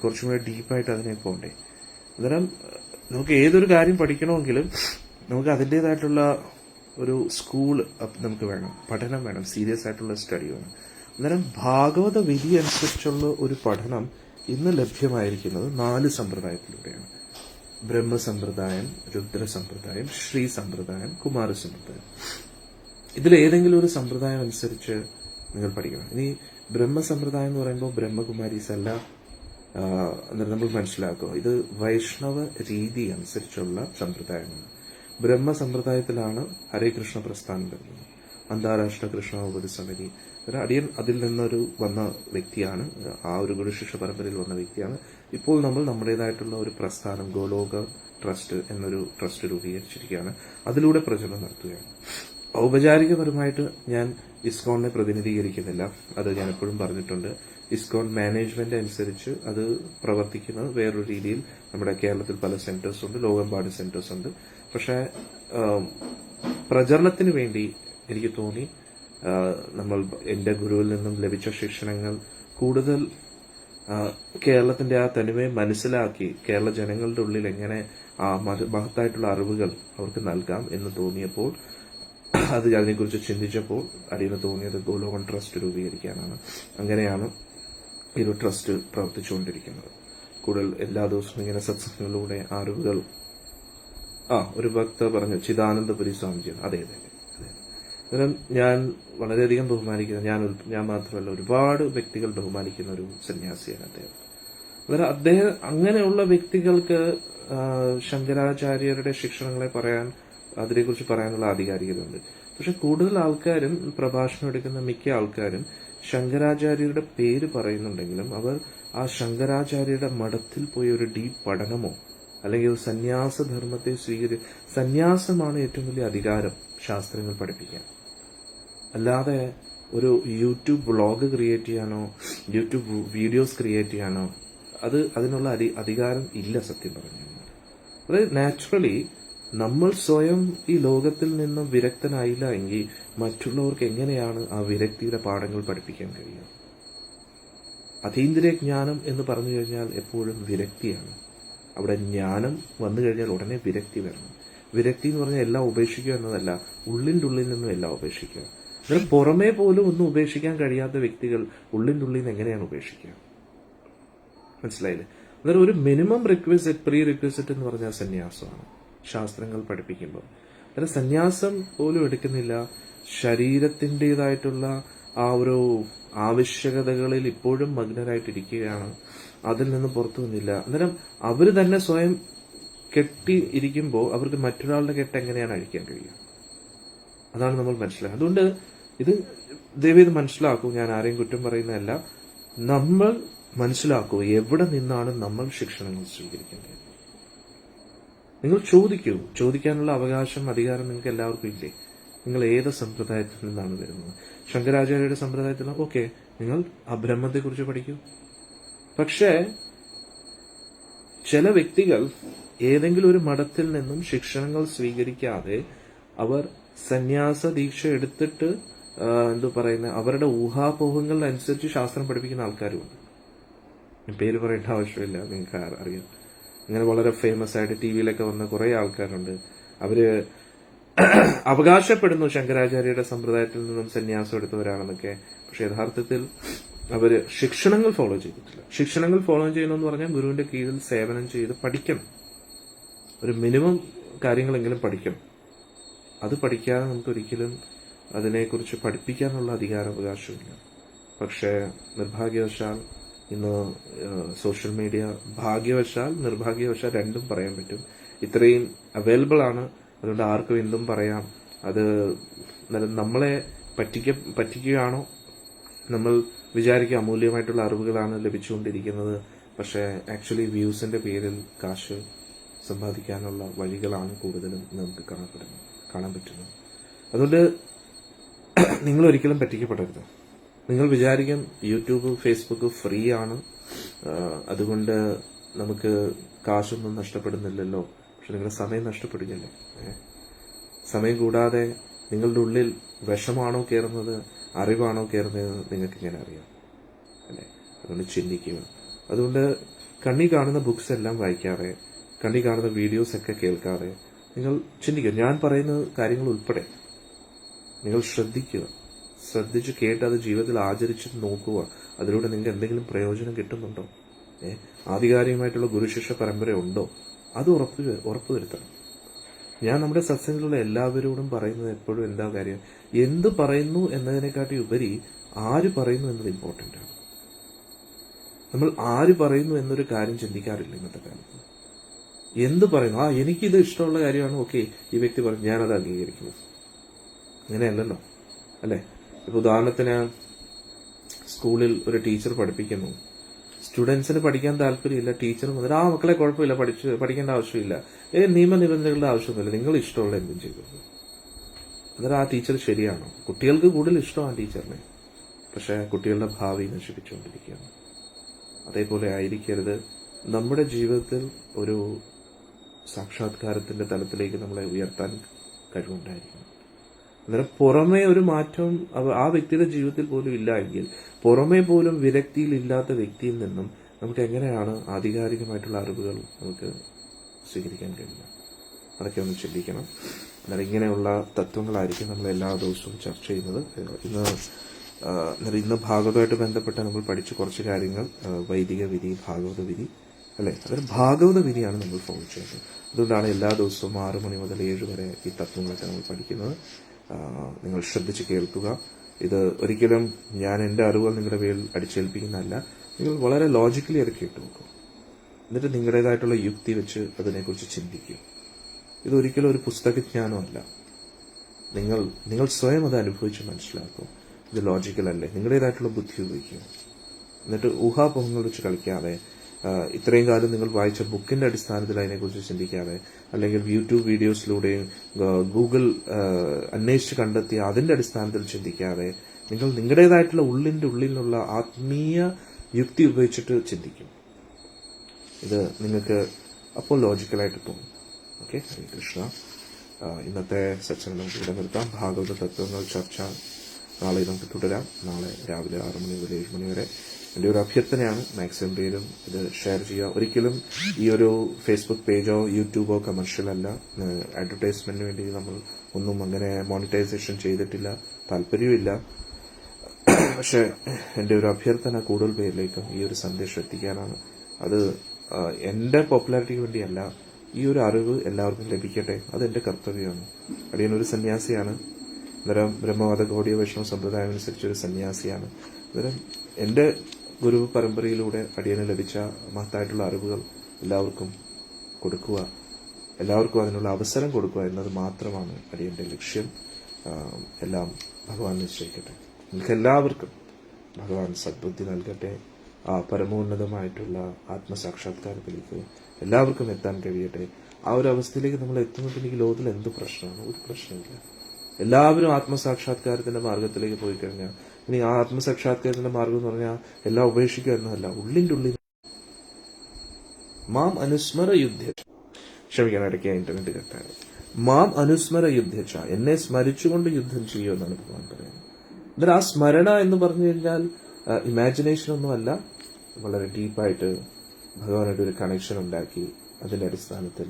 കുറച്ചും കൂടെ ഡീപ്പായിട്ട് അതിനെ പോകണ്ടേ. അന്നേരം നമുക്ക് ഏതൊരു കാര്യം പഠിക്കണമെങ്കിലും നമുക്ക് അതിൻ്റെതായിട്ടുള്ള ഒരു സ്കൂൾ നമുക്ക് വേണം, പഠനം വേണം, സീരിയസ് ആയിട്ടുള്ള സ്റ്റഡി വേണം. അന്നേരം ഭാഗവത വിധി അനുസരിച്ചുള്ള ഒരു പഠനം ഇന്ന് ലഭ്യമായിരിക്കുന്നത് 4 സമ്പ്രദായത്തിലൂടെയാണ്. ബ്രഹ്മസമ്പ്രദായം, രുദ്രസമ്പ്രദായം, ശ്രീ സമ്പ്രദായം, കുമാര സമ്പ്രദായം. ഇതിലേതെങ്കിലും ഒരു സമ്പ്രദായം അനുസരിച്ച് നിങ്ങൾ പഠിക്കണം. ഇനി ബ്രഹ്മസമ്പ്രദായം എന്ന് പറയുമ്പോൾ ബ്രഹ്മകുമാരീസ് അല്ല. എന്നിട്ട് നമ്മൾ മനസ്സിലാക്കുക, ഇത് വൈഷ്ണവ രീതി അനുസരിച്ചുള്ള സമ്പ്രദായമാണ്. ബ്രഹ്മസമ്പ്രദായത്തിലാണ് ഹരേ കൃഷ്ണ പ്രസ്ഥാനം വരുന്നത്. അന്താരാഷ്ട്ര കൃഷ്ണ ഉപദേശസമിതി, അടിയൻ അതിൽ നിന്നൊരു വന്ന വ്യക്തിയാണ്. ആ ഒരു ഗുരുശിക്ഷ പരമ്പരയിൽ വന്ന വ്യക്തിയാണ്. ഇപ്പോൾ നമ്മൾ നമ്മുടേതായിട്ടുള്ള ഒരു പ്രസ്ഥാനം, ഗോലോക ട്രസ്റ്റ് എന്നൊരു ട്രസ്റ്റ് രൂപീകരിച്ചിരിക്കുകയാണ്. അതിലൂടെ പ്രചരണം നടത്തുകയാണ്. ഔപചാരികപരമായിട്ട് ഞാൻ ഇസ്കോണിനെ പ്രതിനിധീകരിക്കുന്നില്ല. അത് ഞാൻ എപ്പോഴും പറഞ്ഞിട്ടുണ്ട്. ഇസ്കോൺ മാനേജ്മെന്റ് അനുസരിച്ച് അത് പ്രവർത്തിക്കുന്നത് വേറൊരു രീതിയിൽ. നമ്മുടെ കേരളത്തിൽ പല സെന്റേഴ്സ് ഉണ്ട്, ലോകമെമ്പാട് സെന്റേഴ്സ് ഉണ്ട്. പക്ഷെ പ്രചരണത്തിന് വേണ്ടി എനിക്ക് തോന്നി നമ്മൾ എന്റെ ഗുരുവിൽ നിന്നും ലഭിച്ച ശിക്ഷണങ്ങൾ കൂടുതൽ കേരളത്തിന്റെ ആ തനിമയെ മനസ്സിലാക്കി കേരള ജനങ്ങളുടെ ഉള്ളിൽ എങ്ങനെ ആ മഹത്തായിട്ടുള്ള അറിവുകൾ അവർക്ക് നൽകാം എന്ന് തോന്നിയപ്പോൾ, അത് അതിനെക്കുറിച്ച് ചിന്തിച്ചപ്പോൾ അടിയന് തോന്നിയത് ഗോലോകൻ ട്രസ്റ്റ് രൂപീകരിക്കാനാണ്. അങ്ങനെയാണ് ഈ ഒരു ട്രസ്റ്റ് പ്രവർത്തിച്ചുകൊണ്ടിരിക്കുന്നത്. കൂടുതൽ എല്ലാ ദിവസവും ഇങ്ങനെ സത്സംഗങ്ങളിലൂടെ അറിവുകൾ. ഒരു ഭക്ത പറഞ്ഞു ചിദാനന്ദപുരി സ്വാമിജിയാണ്. അതെ. ഞാൻ വളരെയധികം ബഹുമാനിക്കുന്ന, ഞാൻ മാത്രമല്ല ഒരുപാട് വ്യക്തികൾ ബഹുമാനിക്കുന്ന ഒരു സന്യാസിയാണ് അദ്ദേഹം. അദ്ദേഹം അങ്ങനെയുള്ള വ്യക്തികൾക്ക് ശങ്കരാചാര്യരുടെ ശിക്ഷണങ്ങളെ പറയാൻ, അതിനെക്കുറിച്ച് പറയാനുള്ള ആധികാരികതയുണ്ട്. പക്ഷെ കൂടുതൽ ആൾക്കാരും, പ്രഭാഷണം എടുക്കുന്ന മിക്ക ആൾക്കാരും ശങ്കരാചാര്യരുടെ പേര് പറയുന്നുണ്ടെങ്കിലും അവർ ആ ശങ്കരാചാര്യരുടെ മഠത്തിൽ പോയി ഒരു ഡീപ്പ് പഠനമോ അല്ലെങ്കിൽ ഒരു സന്യാസധർമ്മത്തെ സന്യാസമാണ് ഏറ്റവും വലിയ അധികാരം ശാസ്ത്രങ്ങൾ പഠിപ്പിക്കാൻ. അല്ലാതെ ഒരു യൂട്യൂബ് വ്ളോഗ് ക്രിയേറ്റ് ചെയ്യാനോ യൂട്യൂബ് വീഡിയോസ് ക്രിയേറ്റ് ചെയ്യാനോ അതിനുള്ള അധികാരം ഇല്ല സത്യം പറഞ്ഞു കഴിഞ്ഞാൽ. അതായത് നാച്ചുറലി നമ്മൾ സ്വയം ഈ ലോകത്തിൽ നിന്നും വിരക്തനായില്ല എങ്കിൽ മറ്റുള്ളവർക്ക് എങ്ങനെയാണ് ആ വിരക്തിയുടെ പാഠങ്ങൾ പഠിപ്പിക്കാൻ കഴിയുക? അതീന്ദ്രിയ ജ്ഞാനം എന്ന് പറഞ്ഞു കഴിഞ്ഞാൽ എപ്പോഴും വിരക്തിയാണ്. അവിടെ ജ്ഞാനം വന്നു കഴിഞ്ഞാൽ ഉടനെ വിരക്തി വരണം. വിരക്തി എന്ന് പറഞ്ഞാൽ എല്ലാം ഉപേക്ഷിക്കുക എന്നതല്ല, ഉള്ളിൻ്റെ ഉള്ളിൽ നിന്നും എല്ലാം ഉപേക്ഷിക്കുക. അതായത് പുറമേ പോലും ഒന്നും ഉപേക്ഷിക്കാൻ കഴിയാത്ത വ്യക്തികൾ ഉള്ളിൻ്റെ ഉള്ളിൽ നിന്ന് എങ്ങനെയാണ് ഉപേക്ഷിക്കുക? മനസ്സിലായില്ലേ? അതായത് ഒരു മിനിമം പ്രീ റിക്വസിറ്റ് എന്ന് പറഞ്ഞാൽ സന്യാസമാണ് ശാസ്ത്രങ്ങൾ പഠിപ്പിക്കുമ്പോൾ. അതായത് സന്യാസം പോലും എടുക്കുന്നില്ല. ശരീരത്തിൻ്റെതായിട്ടുള്ള ആ ഒരു ആവശ്യകതകളിൽ ഇപ്പോഴും മഗ്നരായിട്ടിരിക്കുകയാണ്. അതിൽ നിന്ന് പുറത്തു വന്നില്ല. അന്നേരം അവർ തന്നെ സ്വയം കെട്ടി ഇരിക്കുമ്പോൾ അവർക്ക് മറ്റൊരാളുടെ കെട്ട് എങ്ങനെയാണ് അഴിക്കാൻ കഴിയുക? അതാണ് നമ്മൾ മനസ്സിലാക്കുക. അതുകൊണ്ട് ഇത് ദയവേത് മനസ്സിലാക്കൂ, ഞാൻ ആരെയും കുറ്റം പറയുന്നതല്ല. നമ്മൾ മനസ്സിലാക്കൂ എവിടെ നിന്നാണ് നമ്മൾ ശിക്ഷണങ്ങൾ സ്വീകരിക്കേണ്ടത്. നിങ്ങൾ ചോദിക്കൂ, ചോദിക്കാനുള്ള അവകാശം, അധികാരം നിങ്ങൾക്ക് എല്ലാവർക്കും ഇല്ലേ? നിങ്ങൾ ഏത് സമ്പ്രദായത്തിൽ നിന്നാണ് വരുന്നത്? ശങ്കരാചാര്യയുടെ സമ്പ്രദായത്തിൽ ഓക്കെ, നിങ്ങൾ ആ ബ്രഹ്മത്തെക്കുറിച്ച് പഠിക്കൂ. പക്ഷേ ചില വ്യക്തികൾ ഏതെങ്കിലും ഒരു മഠത്തിൽ നിന്നും ശിക്ഷണങ്ങൾ സ്വീകരിക്കാതെ അവർ സന്യാസ ദീക്ഷ എടുത്തിട്ട് അവരുടെ ഊഹാപോഹങ്ങളനുസരിച്ച് ശാസ്ത്രം പഠിപ്പിക്കുന്ന ആൾക്കാരുമുണ്ട്. പേര് പറയേണ്ട ആവശ്യമില്ല, നിങ്ങൾക്ക് അറിയാം. ഇങ്ങനെ വളരെ ഫേമസ് ആയിട്ട് ടി വിയിലൊക്കെ വന്ന കുറെ ആൾക്കാരുണ്ട്. അവര് അവകാശപ്പെടുന്നു ശങ്കരാചാര്യയുടെ സമ്പ്രദായത്തിൽ നിന്നും സന്യാസം എടുത്തവരാണെന്നൊക്കെ. പക്ഷെ യഥാർത്ഥത്തിൽ അവര് ശിക്ഷണങ്ങൾ ഫോളോ ചെയ്തിട്ടില്ല. ശിക്ഷണങ്ങൾ ഫോളോ ചെയ്യണമെന്ന് പറഞ്ഞാൽ ഗുരുവിന്റെ കീഴിൽ സേവനം ചെയ്ത് പഠിക്കണം. ഒരു മിനിമം കാര്യങ്ങളെങ്കിലും പഠിക്കണം. അത് പഠിക്കാതെ നമുക്ക് ഒരിക്കലും അതിനെക്കുറിച്ച് പഠിപ്പിക്കാനുള്ള അധികാരാവകാശമില്ല. പക്ഷേ നിർഭാഗ്യവശാൽ ഇന്ന് സോഷ്യൽ മീഡിയ, ഭാഗ്യവശാൽ നിർഭാഗ്യവശാൽ രണ്ടും പറയാൻ പറ്റും, ഇത്രയും അവൈലബിൾ ആണ്. അതുകൊണ്ട് ആർക്കും എന്തും പറയാം. അത് നമ്മളെ പറ്റിക്കുകയാണോ? നമ്മൾ വിചാരിക്കുക അമൂല്യമായിട്ടുള്ള അറിവുകളാണ് ലഭിച്ചുകൊണ്ടിരിക്കുന്നത്. പക്ഷേ ആക്ച്വലി വ്യൂസിന്റെ പേരിൽ കാശ് സമ്പാദിക്കാനുള്ള വഴികളാണ് കൂടുതലും നമുക്ക് കാണാൻ പറ്റുന്നത്. അതുകൊണ്ട് നിങ്ങൾ ഒരിക്കലും പറ്റിക്കപ്പെടരുത്. നിങ്ങൾ വിചാരിക്കും യൂട്യൂബ്, ഫേസ്ബുക്ക് ഫ്രീ ആണ്, അതുകൊണ്ട് നമുക്ക് കാശൊന്നും നഷ്ടപ്പെടുന്നില്ലല്ലോ. പക്ഷെ നിങ്ങളുടെ സമയം നഷ്ടപ്പെടുകയല്ലേ. സമയം കൂടാതെ നിങ്ങളുടെ ഉള്ളിൽ വിഷമാണോ കയറുന്നത്, അറിവാണോ കയറുന്നത് നിങ്ങൾക്ക് ഇങ്ങനെ അറിയാം അല്ലേ? അതുകൊണ്ട് ചിന്തിക്കുക. അതുകൊണ്ട് കണ്ണി കാണുന്ന ബുക്സ് എല്ലാം വായിക്കാതെ, കണ്ണി കാണുന്ന വീഡിയോസ് ഒക്കെ കേൾക്കാതെ നിങ്ങൾ ചിന്തിക്കുക. ഞാൻ പറയുന്ന കാര്യങ്ങൾ ഉൾപ്പെടെ നിങ്ങൾ ശ്രദ്ധിക്കുക. ശ്രദ്ധിച്ച് കേട്ട് അത് ജീവിതത്തിൽ ആചരിച്ച് നോക്കുക. അതിലൂടെ നിങ്ങൾക്ക് എന്തെങ്കിലും പ്രയോജനം കിട്ടുന്നുണ്ടോ? ആധികാരികമായിട്ടുള്ള ഗുരുശിഷ്യ പരമ്പര ഉണ്ടോ? അത് ഉറപ്പുവരുത്തണം. ഞാൻ നമ്മുടെ സത്സംഗത്തിലുള്ള എല്ലാവരോടും പറയുന്നത് എപ്പോഴും എന്താ കാര്യം, എന്ത് പറയുന്നു എന്നതിനെക്കാട്ടി ഉപരി ആര് പറയുന്നു എന്നത് ഇമ്പോർട്ടന്റ് ആണ്. നമ്മൾ ആര് പറയുന്നു എന്നൊരു കാര്യം ചിന്തിക്കാറില്ല ഇന്നത്തെ കാലത്ത്. എന്ത് പറയുന്നു, എനിക്കിത് ഇഷ്ടമുള്ള കാര്യമാണ്, ഓക്കെ ഈ വ്യക്തി പറഞ്ഞു, ഞാനത് അംഗീകരിക്കുന്നു. അങ്ങനെയല്ലല്ലോ അല്ലെ? ഇപ്പൊ ഉദാഹരണത്തിന് സ്കൂളിൽ ഒരു ടീച്ചർ പഠിപ്പിക്കുന്നു, സ്റ്റുഡൻസിന് പഠിക്കാൻ താല്പര്യമില്ല, ടീച്ചർ മുതൽ മക്കളെ കുഴപ്പമില്ല, പഠിക്കേണ്ട ആവശ്യമില്ല, നിയമനിബന്ധനകളുടെ ആവശ്യമൊന്നുമില്ല, നിങ്ങൾ ഇഷ്ടമുള്ള എന്തും ചെയ്തു. അന്നേരം ആ ടീച്ചർ ശരിയാണോ? കുട്ടികൾക്ക് കൂടുതൽ ഇഷ്ടം ആ ടീച്ചറിനെ, പക്ഷെ കുട്ടികളുടെ ഭാവി നശിപ്പിച്ചുകൊണ്ടിരിക്കുകയാണ്. അതേപോലെ ആയിരിക്കരുത്. നമ്മുടെ ജീവിതത്തിൽ ഒരു സാക്ഷാത്കാരത്തിന്റെ തലത്തിലേക്ക് നമ്മളെ ഉയർത്താൻ കഴിവുണ്ടായിരിക്കണം. അന്നേരം പുറമേ ഒരു മാറ്റം ആ വ്യക്തിയുടെ ജീവിതത്തിൽ പോലും ഇല്ല എങ്കിൽ, പുറമേ പോലും വിരക്തിയിൽ ഇല്ലാത്ത വ്യക്തിയിൽ നിന്നും നമുക്ക് എങ്ങനെയാണ് ആധികാരികമായിട്ടുള്ള അറിവുകൾ നമുക്ക് സ്വീകരിക്കാൻ കഴിയുക? അതൊക്കെ ഒന്ന് ചിന്തിക്കണം. അന്നേരം ഇങ്ങനെയുള്ള തത്വങ്ങളായിരിക്കും നമ്മൾ എല്ലാ ദിവസവും ചർച്ച ചെയ്യുന്നത്. ഇന്ന് ഭാഗവതമായിട്ട് ബന്ധപ്പെട്ട് നമ്മൾ പഠിച്ച കുറച്ച് കാര്യങ്ങൾ, വൈദിക വിധി, ഭാഗവത വിധി അല്ലെ? അതൊരു ഭാഗവത വിധിയാണ് നമ്മൾ ഫോളോ ചെയ്യുന്നത്. അതുകൊണ്ടാണ് എല്ലാ ദിവസവും 6 മണി മുതൽ 7 വരെ ഈ തത്വങ്ങളൊക്കെ നമ്മൾ പഠിക്കുന്നത്. നിങ്ങൾ ശ്രദ്ധിച്ച് കേൾക്കുക. ഇത് ഒരിക്കലും ഞാൻ എൻ്റെ അറിവുകൾ നിങ്ങളുടെ പേരിൽ അടിച്ചേൽപ്പിക്കുന്നതല്ല. നിങ്ങൾ വളരെ ലോജിക്കലി അത് കേട്ടു നോക്കും. എന്നിട്ട് നിങ്ങളുടേതായിട്ടുള്ള യുക്തി വെച്ച് അതിനെക്കുറിച്ച് ചിന്തിക്കും. ഇതൊരിക്കലും ഒരു പുസ്തകജ്ഞാനമല്ല. നിങ്ങൾ സ്വയം അത് അനുഭവിച്ച് മനസ്സിലാക്കും. ഇത് ലോജിക്കൽ അല്ലേ? നിങ്ങളുടേതായിട്ടുള്ള ബുദ്ധി ഉപയോഗിക്കുക. എന്നിട്ട് ഊഹാപോഹങ്ങൾ വെച്ച് കളിക്കാതെ, ഇത്രയും കാലം നിങ്ങൾ വായിച്ച ബുക്കിന്റെ അടിസ്ഥാനത്തിൽ അതിനെക്കുറിച്ച് ചിന്തിക്കാതെ, അല്ലെങ്കിൽ യൂട്യൂബ് വീഡിയോസിലൂടെയും ഗൂഗിൾ അന്വേഷിച്ച് കണ്ടെത്തി അതിന്റെ അടിസ്ഥാനത്തിൽ ചിന്തിക്കാതെ, നിങ്ങൾ നിങ്ങളുടേതായിട്ടുള്ള ഉള്ളിലുള്ള ആത്മീയ യുക്തി ഉപയോഗിച്ചിട്ട് ചിന്തിക്കും. ഇത് നിങ്ങൾക്ക് അപ്പോൾ ലോജിക്കലായിട്ട് തോന്നും. ഓക്കെ, ഹരേ കൃഷ്ണ. ഇന്നത്തെ സെഷൻ നമുക്ക് ഇവിടെ നിർത്താം. ഭാഗവത തത്വങ്ങൾ ചർച്ച നാളെ നമുക്ക് തുടരാം. നാളെ രാവിലെ 6 മണി മുതൽ 7 മണി വരെ. എൻ്റെ ഒരു അഭ്യർത്ഥനയാണ്, മാക്സിമം പേരും ഇത് ഷെയർ ചെയ്യുക. ഒരിക്കലും ഈ ഒരു ഫേസ്ബുക്ക് പേജോ യൂട്യൂബോ കമേഴ്ഷ്യൽ അല്ല. അഡ്വർടൈസ്മെന്റിന് വേണ്ടി നമ്മൾ ഒന്നും അങ്ങനെ മോണിറ്റൈസേഷൻ ചെയ്തിട്ടില്ല, താല്പര്യമില്ല. പക്ഷെ എൻ്റെ ഒരു അഭ്യർത്ഥന കൂടുതൽ പേരിലേക്കും ഈ ഒരു സന്ദേശം എത്തിക്കാനാണ്. അത് എൻ്റെ പോപ്പുലാരിറ്റിക്ക് വേണ്ടിയല്ല. ഈ ഒരു അറിവ് എല്ലാവർക്കും ലഭിക്കട്ടെ, അതെന്റെ കർത്തവ്യമാണ്. അടിയനൊരു സന്യാസിയാണ്. അന്നേരം ബ്രഹ്മവാദ ഗൗഡിയ വൈഷ്ണവ സമ്പ്രദായം അനുസരിച്ചൊരു സന്യാസിയാണ്. അന്നേരം എന്റെ ഗുരു പരമ്പരയിലൂടെ അടിയന് ലഭിച്ച മഹത്തായിട്ടുള്ള അറിവുകൾ എല്ലാവർക്കും കൊടുക്കുക, എല്ലാവർക്കും അതിനുള്ള അവസരം കൊടുക്കുക എന്നത് മാത്രമാണ് അടിയന്റെ ലക്ഷ്യം. എല്ലാം ഭഗവാൻ നിശ്ചയിക്കട്ടെ. നിങ്ങൾക്ക് എല്ലാവർക്കും ഭഗവാൻ സദ്ബുദ്ധി നൽകട്ടെ. ആ പരമോന്നതമായിട്ടുള്ള ആത്മസാക്ഷാത്കാരത്തിലേക്ക് എല്ലാവർക്കും എത്താൻ കഴിയട്ടെ. ആ ഒരു അവസ്ഥയിലേക്ക് നമ്മൾ എത്തുന്നുണ്ടെങ്കിൽ ലോകത്തിൽ എന്ത് പ്രശ്നമാണ്? ഒരു പ്രശ്നമില്ല. എല്ലാവരും ആത്മസാക്ഷാത്കാരത്തിന്റെ മാർഗത്തിലേക്ക് പോയി കഴിഞ്ഞാൽ, ഇനി ആ ആത്മസാക്ഷാത്കാരത്തിന്റെ മാർഗം എന്ന് പറഞ്ഞാൽ എല്ലാം ഉപേക്ഷിക്കുക എന്നല്ല, ഉള്ളിന്റെ ഉള്ളിൽ മാം അനുസ്മര യുദ്ധ, ക്ഷമിക്കാൻ ഇടയ്ക്ക് ഇന്റർനെറ്റ് കട്ടാണ്. മാം അനുസ്മര യുദ്ധ, എന്നെ സ്മരിച്ചുകൊണ്ട് യുദ്ധം ചെയ്യുമെന്നാണ് ഭഗവാൻ പറയുന്നത്. എന്നാൽ ആ സ്മരണ എന്ന് പറഞ്ഞു കഴിഞ്ഞാൽ ഇമാജിനേഷൻ ഒന്നുമല്ല, വളരെ ഡീപ്പായിട്ട് ഭഗവാനായിട്ട് ഒരു കണക്ഷൻ ഉണ്ടാക്കി അതിന്റെ അടിസ്ഥാനത്തിൽ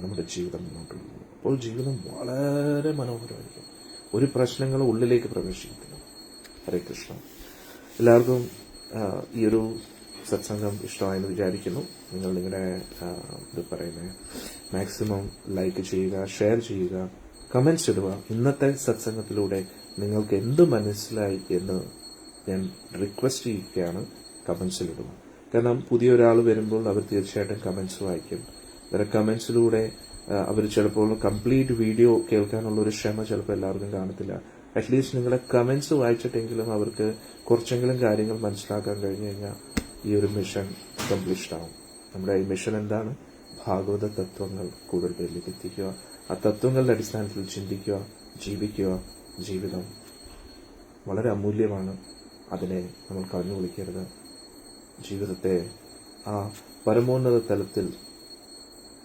നമ്മുടെ ജീവിതം മുന്നോട്ട് പോകുന്നു. അപ്പോൾ ജീവിതം വളരെ മനോഹരമായിരിക്കും. ഒരു പ്രശ്നങ്ങളും ഉള്ളിലേക്ക് പ്രവേശിക്കത്തില്ല. ഹരേ കൃഷ്ണ. എല്ലാവർക്കും ഈ ഒരു സത്സംഗം ഇഷ്ടമായെന്ന് വിചാരിക്കുന്നു. നിങ്ങൾ നിങ്ങളുടെ ഇത് പറയുന്നത് മാക്സിമം ലൈക്ക് ചെയ്യുക, ഷെയർ ചെയ്യുക, കമന്റ്സ് ഇടുക. ഇന്നത്തെ സത്സംഗത്തിലൂടെ നിങ്ങൾക്ക് എന്ത് മനസ്സിലായി എന്ന് ഞാൻ റിക്വസ്റ്റ് ചെയ്യുകയാണ്. കമന്റ്സിലിടുക. കാരണം പുതിയ ഒരാൾ വരുമ്പോൾ അവർ തീർച്ചയായിട്ടും കമന്റ്സ് വായിക്കും. അവരുടെ കമന്റ്സിലൂടെ അവർ ചിലപ്പോൾ കംപ്ലീറ്റ് വീഡിയോ കേൾക്കാനുള്ള ഒരു ക്ഷമ ചിലപ്പോൾ എല്ലാവർക്കും കാണത്തില്ല. അറ്റ്ലീസ്റ്റ് നിങ്ങളുടെ കമന്റ്സ് വായിച്ചിട്ടെങ്കിലും അവർക്ക് കുറച്ചെങ്കിലും കാര്യങ്ങൾ മനസ്സിലാക്കാൻ കഴിഞ്ഞു കഴിഞ്ഞാൽ ഈ ഒരു മിഷൻ കംപ്ലീറ്റ് ആവും. നമ്മുടെ ഈ മിഷൻ എന്താണ്? ഭാഗവത തത്വങ്ങൾ കൂടുതൽ പേരിലേക്ക് എത്തിക്കുക, ആ തത്വങ്ങളുടെ അടിസ്ഥാനത്തിൽ ചിന്തിക്കുക, ജീവിക്കുക. ജീവിതം വളരെ അമൂല്യമാണ്. അതിനെ നമ്മൾ കളഞ്ഞു വിളിക്കരുത്. ജീവിതത്തെ ആ പരമോന്നത തലത്തിൽ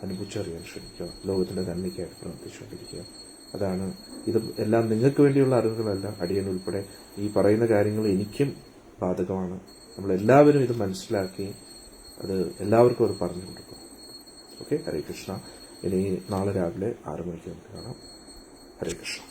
അനുഭവിച്ചറിയാൻ ശ്രമിക്കുക. ലോകത്തിന്റെ നന്മയ്ക്കായിട്ട് പ്രവർത്തിച്ചുകൊണ്ടിരിക്കുക. അതാണ് ഇത്. എല്ലാം നിങ്ങൾക്ക് വേണ്ടിയുള്ള അറിവുകളല്ല, അടിയൻ ഉൾപ്പെടെ ഈ പറയുന്ന കാര്യങ്ങൾ എനിക്കും ബാധകമാണ്. നമ്മളെല്ലാവരും ഇത് മനസ്സിലാക്കി അത് എല്ലാവർക്കും അത് പറഞ്ഞു കൊടുക്കും. ഓക്കെ, ഹരേ കൃഷ്ണ. ഇനി നാളെ രാവിലെ 6 മണിക്ക് നമുക്ക് കാണാം. ഹരേ കൃഷ്ണ.